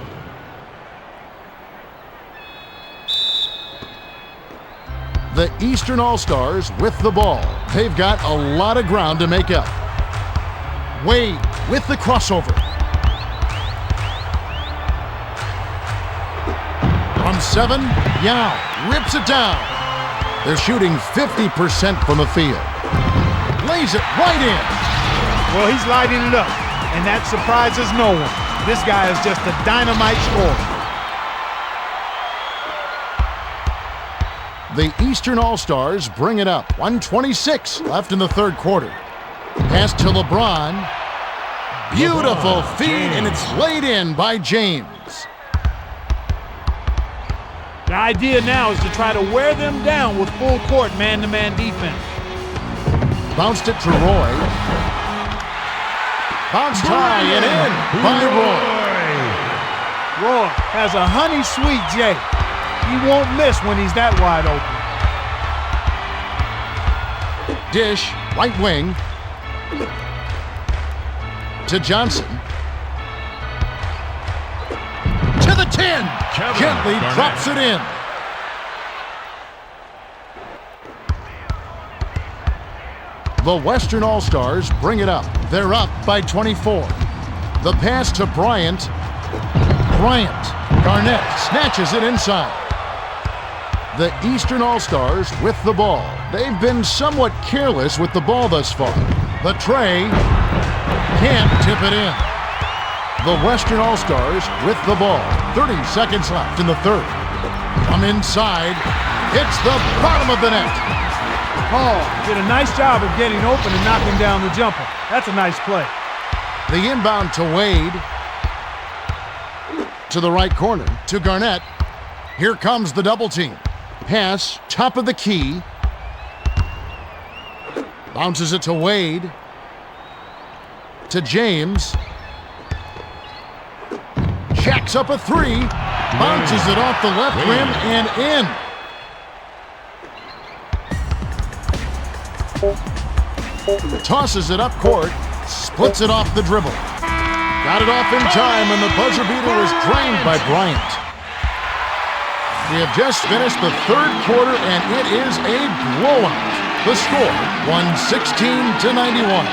[SPEAKER 1] The Eastern All-Stars with the ball. They've got a lot of ground to make up. Wade with the crossover. From 7, Yao rips it down. They're shooting 50% from the field. Lays it right in.
[SPEAKER 2] Well, he's lighting it up, and that surprises no one. This guy is just a dynamite scorer.
[SPEAKER 1] The Eastern All-Stars bring it up. 1:26 left in the third quarter. Pass to LeBron. Beautiful feed, and it's laid in by James.
[SPEAKER 2] The idea now is to try to wear them down with full court man-to-man defense.
[SPEAKER 1] Bounced it to Roy. Bounced high and in by Roy.
[SPEAKER 2] Roy has a honey sweet J. He won't miss when he's that wide open.
[SPEAKER 1] Dish, right wing. To Johnson. To the 10. Gently drops it in. The Western All-Stars bring it up. They're up by 24. The pass to Bryant. Bryant. Garnett snatches it inside. The Eastern All-Stars with the ball. They've been somewhat careless with the ball thus far. The tray can't tip it in. The Western All-Stars with the ball. 30 seconds left in the third. From inside, hits the bottom of the net.
[SPEAKER 2] Paul did a nice job of getting open and knocking down the jumper. That's a nice play.
[SPEAKER 1] The inbound to Wade. To the right corner, to Garnett. Here comes the double team. Pass, top of the key. Bounces it to Wade. To James. Jacks up a three. Bounces it off the left rim and in. Tosses it up court. Splits it off the dribble. Got it off in time, and the buzzer beater was drained by Bryant. We have just finished the third quarter, and it is a blowout. The score, 116-91.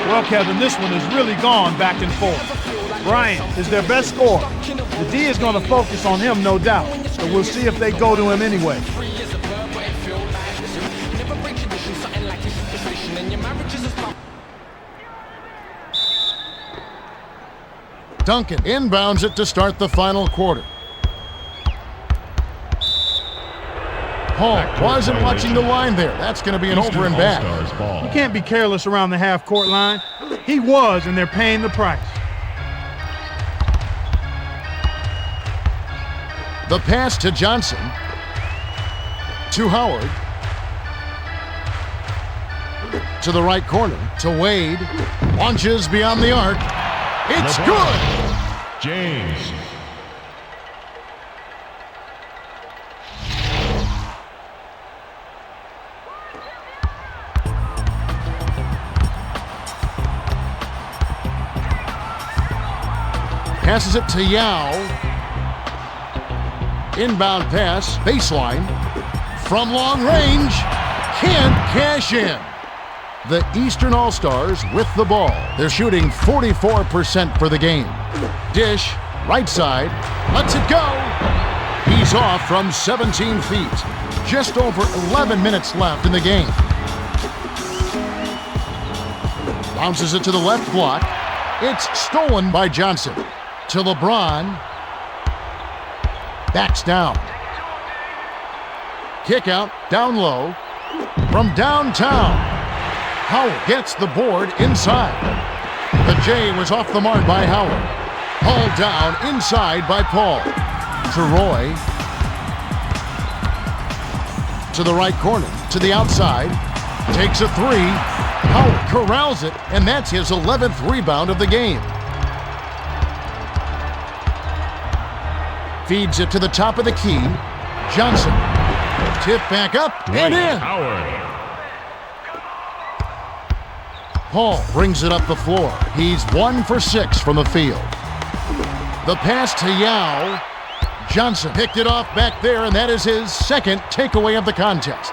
[SPEAKER 2] Well, Kevin, this one has really gone back and forth. Bryant is their best scorer. The D is going to focus on him, no doubt, but we'll see if they go to him anyway.
[SPEAKER 1] Duncan inbounds it to start the final quarter. Paul wasn't watching the line there. That's going to be an over and back.
[SPEAKER 2] You can't be careless around the half-court line. He was, and they're paying the price.
[SPEAKER 1] The pass to Johnson. To Howard. To the right corner. To Wade. Launches beyond the arc. It's good!
[SPEAKER 4] James.
[SPEAKER 1] Passes it to Yao. Inbound pass, baseline. From long range, can't cash in. The Eastern All-Stars with the ball. They're shooting 44% for the game. Dish, right side, lets it go. He's off from 17 feet. Just over 11 minutes left in the game. Bounces it to the left block. It's stolen by Johnson. To LeBron. Backs down. Kick out, down low. From downtown. Howard gets the board inside. The J was off the mark by Howard. Hauled down inside by Paul. To Roy. To the right corner. To the outside. Takes a three. Howard corrals it, and that's his 11th rebound of the game. Feeds it to the top of the key. Johnson. Tip back up and in.
[SPEAKER 4] Howard.
[SPEAKER 1] Paul brings it up the floor. He's 1 for 6 from the field. The pass to Yao. Johnson picked it off back there, and that is his second takeaway of the contest.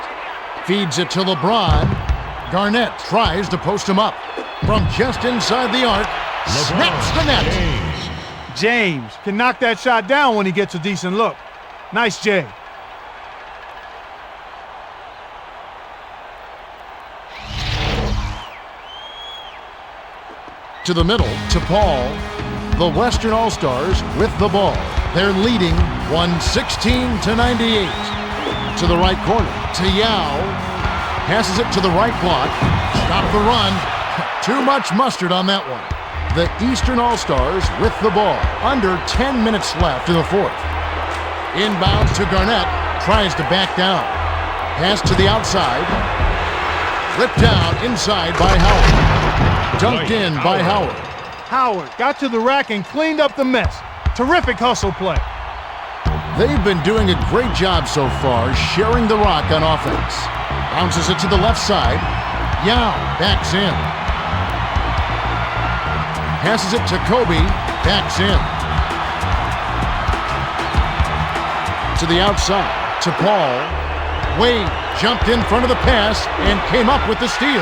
[SPEAKER 1] Feeds it to LeBron. Garnett tries to post him up. From just inside the arc, snaps the net.
[SPEAKER 2] James can knock that shot down when he gets a decent look. Nice, Jay.
[SPEAKER 1] To the middle, to Paul. The Western All-Stars with the ball. They're leading 116-98. To the right corner, to Yao. Passes it to the right block. Stop the run. Too much mustard on that one. The Eastern All-Stars with the ball. Under 10 minutes left in the fourth. Inbounds to Garnett. Tries to back down. Pass to the outside. Ripped down inside by Howard. Dunked in by Howard.
[SPEAKER 2] Howard got to the rack and cleaned up the mess. Terrific hustle play.
[SPEAKER 1] They've been doing a great job so far, sharing the rock on offense. Bounces it to the left side. Yao backs in. Passes it to Kobe. Backs in. To the outside. To Paul. Wade jumped in front of the pass and came up with the steal.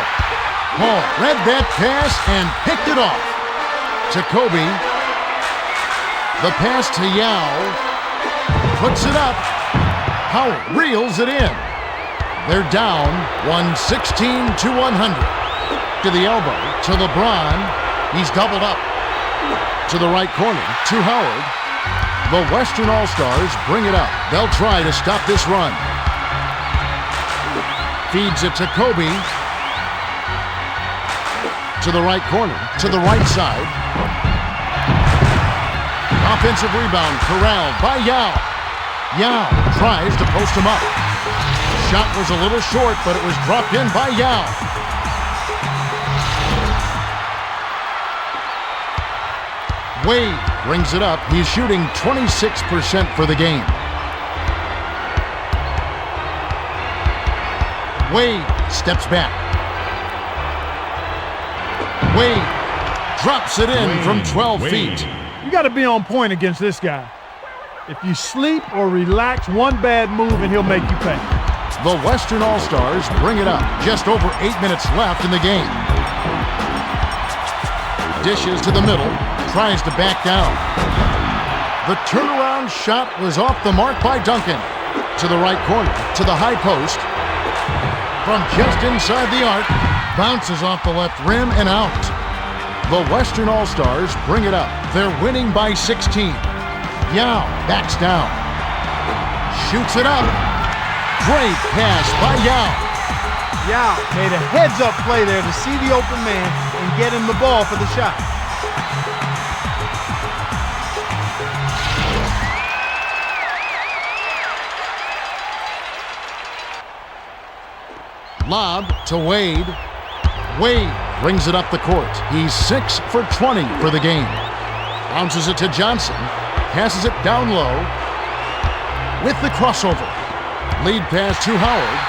[SPEAKER 1] Paul read that pass and picked it off. To Kobe. The pass to Yao. Puts it up. Howard reels it in. They're down 116-100. To the elbow. To LeBron. He's doubled up. To the right corner. To Howard. The Western All-Stars bring it up. They'll try to stop this run. Feeds it to Kobe. To the right corner. To the right side. Offensive rebound corralled by Yao. Yao tries to post him up. Shot was a little short, but it was dropped in by Yao. Wade brings it up. He's shooting 26% for the game. Wade steps back. Wade drops it in from 12 feet.
[SPEAKER 2] You got to be on point against this guy. If you sleep or relax one bad move and he'll make you pay.
[SPEAKER 1] The Western All-Stars bring it up. Just over 8 minutes left in the game. Dishes to the middle. Tries to back down. The turnaround shot was off the mark by Duncan. To the right corner. To the high post. From just inside the arc. Bounces off the left rim and out. The Western All-Stars bring it up. They're winning by 16. Yao backs down. Shoots it up. Great pass by Yao.
[SPEAKER 2] Yao made a heads-up play there to see the open man and get him the ball for the shot.
[SPEAKER 1] Lob to Wade. Wade brings it up the court. He's 6 for 20 for the game. Bounces it to Johnson. Passes it down low. With the crossover. Lead pass to Howard.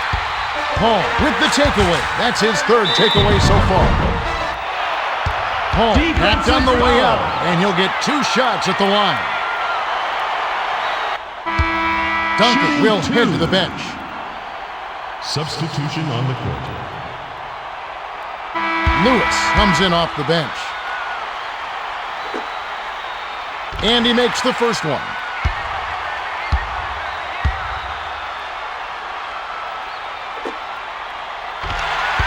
[SPEAKER 1] Paul with the takeaway. That's his third takeaway so far. Paul back on the way out, and he'll get 2 shots at the line. Duncan will head to the bench.
[SPEAKER 4] Substitution on the court.
[SPEAKER 1] Lewis comes in off the bench. And he makes the first one.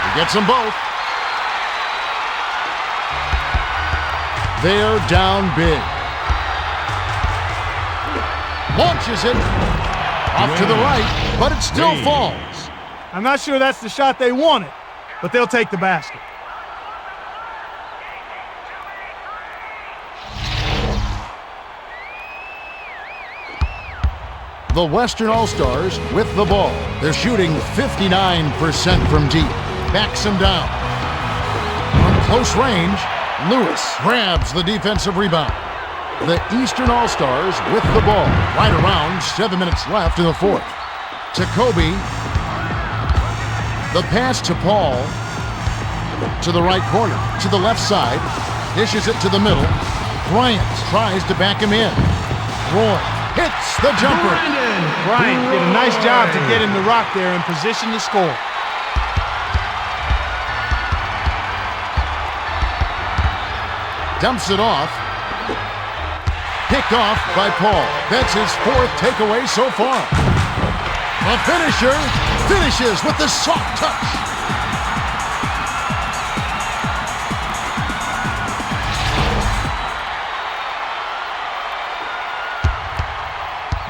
[SPEAKER 1] He gets them both. They're down big. Launches it. Off to the right, but it still falls.
[SPEAKER 2] I'm not sure that's the shot they wanted, but they'll take the basket.
[SPEAKER 1] The Western All-Stars with the ball. They're shooting 59% from deep. Backs him down. From close range, Lewis grabs the defensive rebound. The Eastern All-Stars with the ball. Right around 7 minutes left in the fourth. To Kobe. The pass to Paul. To the right corner. To the left side. Dishes it to the middle. Bryant tries to back him in. Roy hits the jumper.
[SPEAKER 2] Bryant did a nice job to get him the rock there in position to score.
[SPEAKER 1] Dumps it off. Picked off by Paul. That's his 4th takeaway so far. The finisher finishes with the soft touch.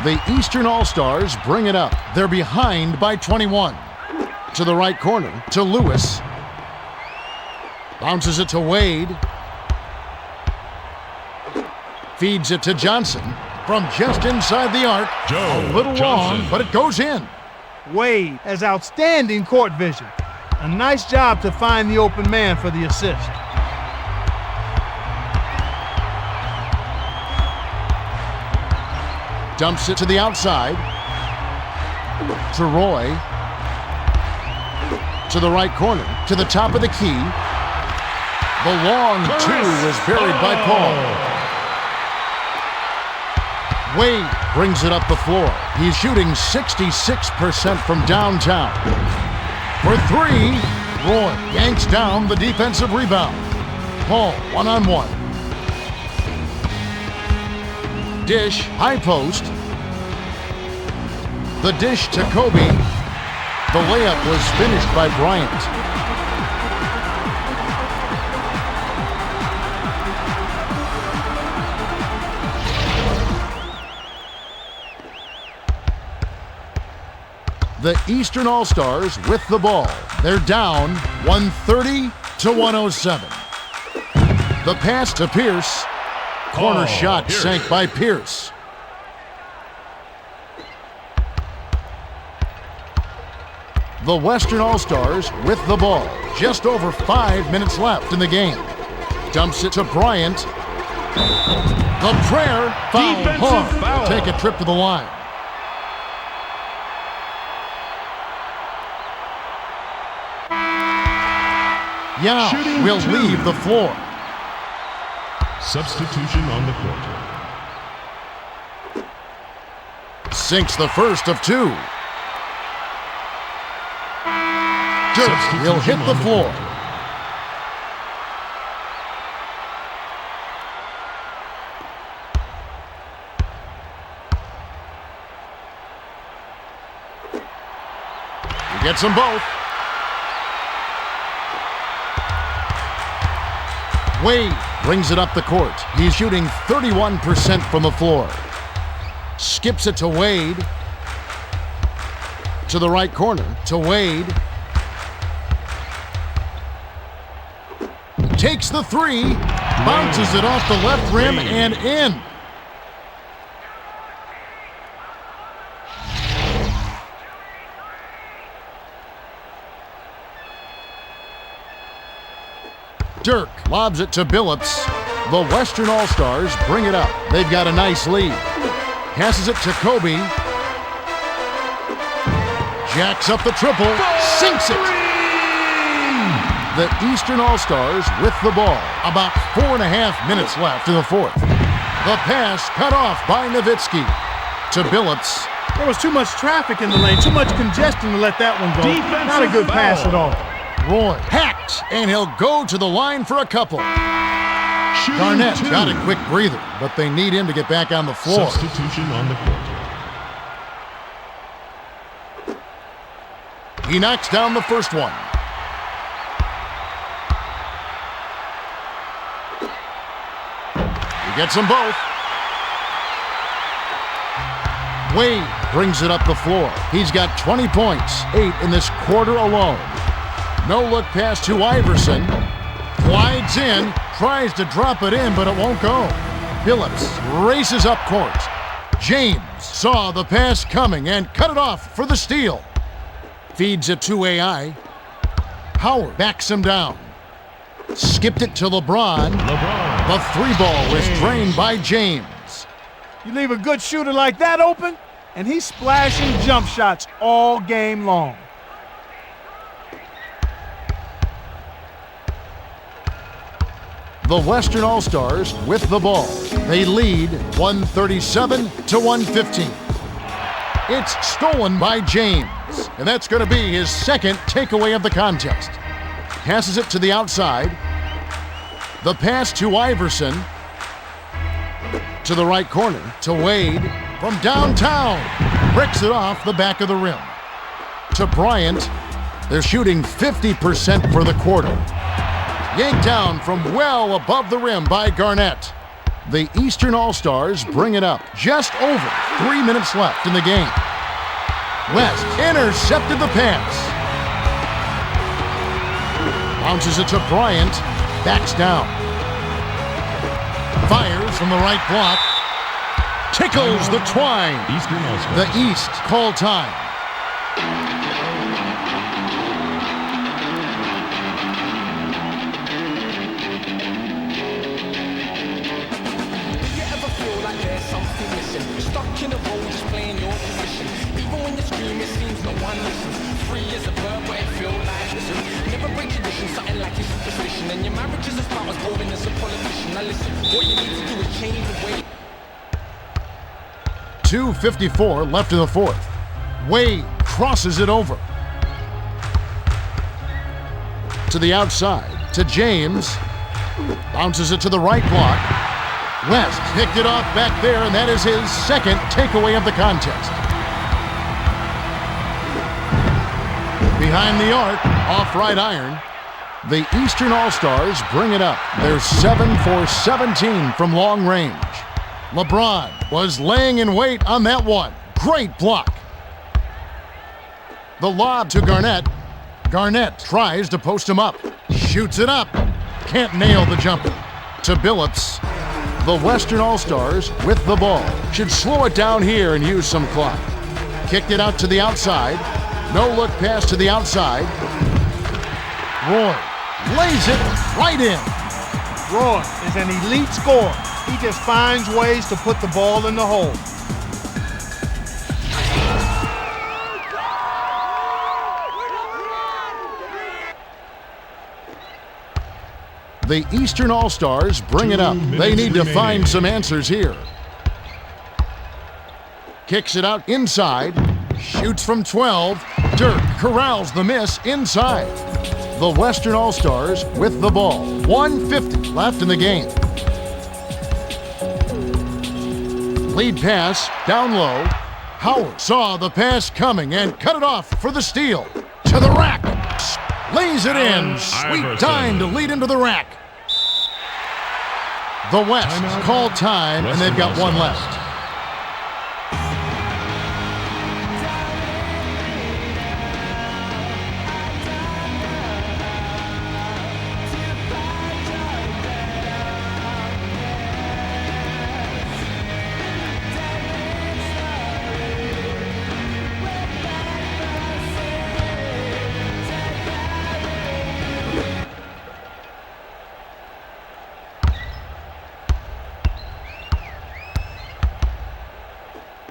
[SPEAKER 1] The Eastern All-Stars bring it up. They're behind by 21. To the right corner, to Lewis. Bounces it to Wade. Feeds it to Johnson from just inside the arc. A little long, but it goes in.
[SPEAKER 2] Wade has outstanding court vision. A nice job to find the open man for the assist.
[SPEAKER 1] Dumps it to the outside. To Roy. To the right corner. To the top of the key. The long 2 is buried by Paul. Wade brings it up the floor. He's shooting 66% from downtown. For 3, Roy yanks down the defensive rebound. Paul, one-on-one. Dish, high post. The dish to Kobe. The layup was finished by Bryant. The Eastern All-Stars with the ball. They're down 130 to 107. The pass to Pierce. Corner
[SPEAKER 4] Oh,
[SPEAKER 1] shot
[SPEAKER 4] Pierce.
[SPEAKER 1] sank by Pierce. The Western All-Stars with the ball. Just over 5 minutes left in the game. Dumps it to Bryant. The prayer foul
[SPEAKER 3] Defensive
[SPEAKER 1] hard.
[SPEAKER 3] foul.
[SPEAKER 1] Take a trip to the line. Yao
[SPEAKER 3] Shooting
[SPEAKER 1] will
[SPEAKER 3] two.
[SPEAKER 1] leave the floor.
[SPEAKER 4] Substitution on the court.
[SPEAKER 1] Sinks the first of two. Dirk, he'll hit
[SPEAKER 4] Substitution
[SPEAKER 1] the
[SPEAKER 4] on the
[SPEAKER 1] floor.
[SPEAKER 4] court.
[SPEAKER 1] He gets them both. Wade brings it up the court. He's shooting 31% from the floor. Skips it to Wade. To the right corner. To Wade. Takes the three. Bounces it off the left rim and in. Dirk lobs it to Billups. The Western All-Stars bring it up. They've got a nice lead. Passes it to Kobe. Jacks up the triple. Sinks it. The Eastern All-Stars with the ball. About 4.5 minutes left in the fourth. The pass cut off by Nowitzki. To Billups.
[SPEAKER 2] There was too much traffic in the lane, too much congestion to let that one go.
[SPEAKER 3] Defensive
[SPEAKER 2] Not a good
[SPEAKER 3] foul.
[SPEAKER 2] pass at all.
[SPEAKER 1] Roy hacked, and he'll go to the line for a couple.
[SPEAKER 3] Shooting
[SPEAKER 1] Garnett
[SPEAKER 3] two.
[SPEAKER 1] got a quick breather, but they need him to get back on the floor.
[SPEAKER 4] Substitution on the court.
[SPEAKER 1] He knocks down the first one. He gets them both. Wade brings it up the floor. He's got 20 points, 8 in this quarter alone. No look pass to Iverson. Glides in, tries to drop it in, but it won't go. Billups races up court. James saw the pass coming and cut it off for the steal. Feeds it to AI. Howard backs him down. Skipped it to LeBron.
[SPEAKER 4] LeBron.
[SPEAKER 1] The three ball was drained by James.
[SPEAKER 2] You leave a good shooter like that open, and he's splashing jump shots all game long.
[SPEAKER 1] The Western All-Stars with the ball. They lead 137 to 115. It's stolen by James, and that's going to be his second takeaway of the contest. Passes it to the outside. The pass to Iverson. To the right corner, to Wade. From downtown, breaks it off the back of the rim. To Bryant. They're shooting 50% for the quarter. Yanked down from well above the rim by Garnett. The Eastern All-Stars bring it up. Just over 3 minutes left in the game. West intercepted the pass. Bounces it to Bryant. Backs down. Fires from the right block. Tickles the twine.
[SPEAKER 4] Eastern All-Stars.
[SPEAKER 1] The East call time.
[SPEAKER 5] You ever feel like there's something missing? Stuck in a role, just playing your position. Even when you scream, it seems no one listens. Free as a bird, but it feel like listen. Never break tradition, something like your superstition. And your marriage is about as boring as a politician. Now listen, what you need to do is change the way.
[SPEAKER 1] 2:54 left in the fourth. Wade crosses it over. To the outside, to James. Bounces it to the right block. West picked it off back there, and that is his second takeaway of the contest. Behind the arc, off right iron. The Eastern All-Stars bring it up. They're 7 for 17 from long range. LeBron was laying in wait on that one. Great block. The lob to Garnett. Garnett tries to post him up. Shoots it up. Can't nail the jumper. To Billups. The Western All-Stars with the ball. Should slow it down here and use some clock. Kicked it out to the outside. No look pass to the outside. Roy lays it right in.
[SPEAKER 2] Roy is an elite scorer. He just finds ways to put the ball in the hole.
[SPEAKER 1] The Eastern All-Stars bring it up. They need to find some answers here. Kicks it out inside. Shoots from 12. Dirk corrals the miss inside. The Western All-Stars with the ball. 1:50 left in the game. Lead pass down low. Howard saw the pass coming and cut it off for the steal. To the rack. Lays it in. Sweet time to lead into the rack. The West call time, and they've got one left.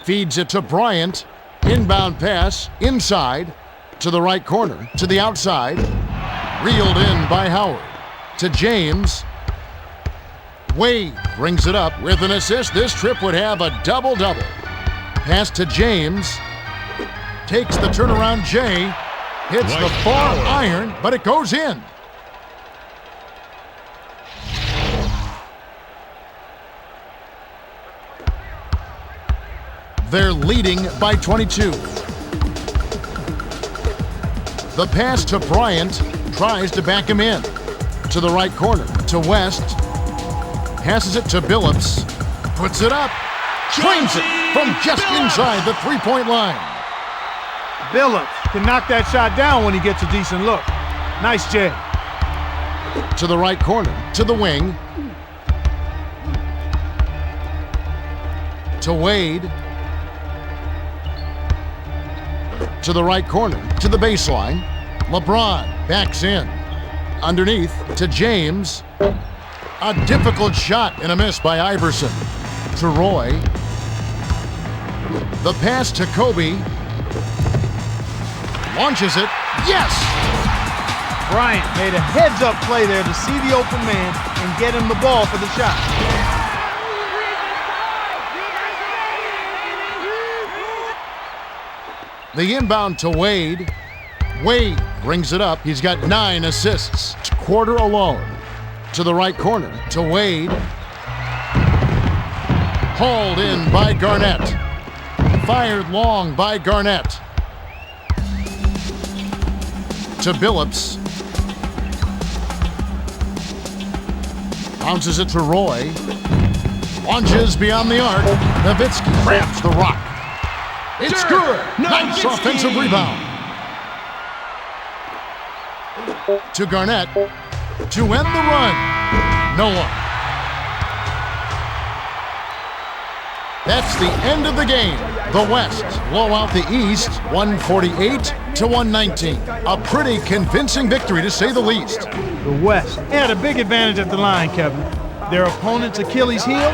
[SPEAKER 1] Feeds it to Bryant. Inbound pass inside to the right corner, to the outside. Reeled in by Howard. To James. Wade brings it up with an assist. This trip would have a double-double. Pass to James. Takes the turnaround Jay. Hits the far iron, but it goes in. They're leading by 22. The pass to Bryant, tries to back him in. To the right corner, to West. Passes it to Billups. Puts it up. Claims it from just inside the three-point line.
[SPEAKER 2] Billups can knock that shot down when he gets a decent look. Nice Jay.
[SPEAKER 1] To the right corner, to the wing. To Wade. To the right corner, to the baseline. LeBron backs in. Underneath to James. A difficult shot and a miss by Iverson. To Roy. The pass to Kobe. Launches it. Yes!
[SPEAKER 2] Bryant made a heads-up play there to see the open man and get him the ball for the shot.
[SPEAKER 1] The inbound to Wade. Wade brings it up. He's got 9 assists. Quarter alone. To the right corner. To Wade. Hauled in by Garnett. Fired long by Garnett. To Billups. Bounces it to Roy. Launches beyond the arc. Nowitzki grabs the rock. It's good. Nice offensive rebound. To Garnett. To end the run. No one. That's the end of the game. The West blow out the East 148-119. A pretty convincing victory to say the least.
[SPEAKER 2] The West had a big advantage at the line, Kevin. Their opponent's Achilles heel,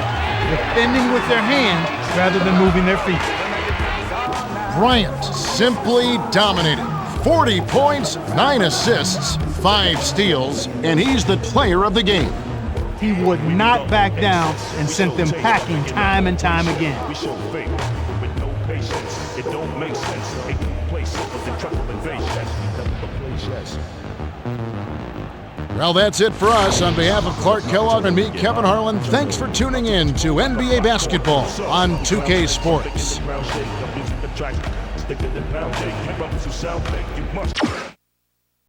[SPEAKER 2] defending with their hands rather than moving their feet.
[SPEAKER 1] Bryant simply dominated. 40 points, 9 assists, 5 steals, and he's the player of the game.
[SPEAKER 2] He would not back down and sent them packing time and time again.
[SPEAKER 3] We show faith with no patience. It don't make sense. It place of the truckle invasion.
[SPEAKER 1] Well, that's it for us. On behalf of Clark Kellogg and me, Kevin Harlan, thanks for tuning in to NBA Basketball on 2K Sports.
[SPEAKER 3] Stick to the pound, you must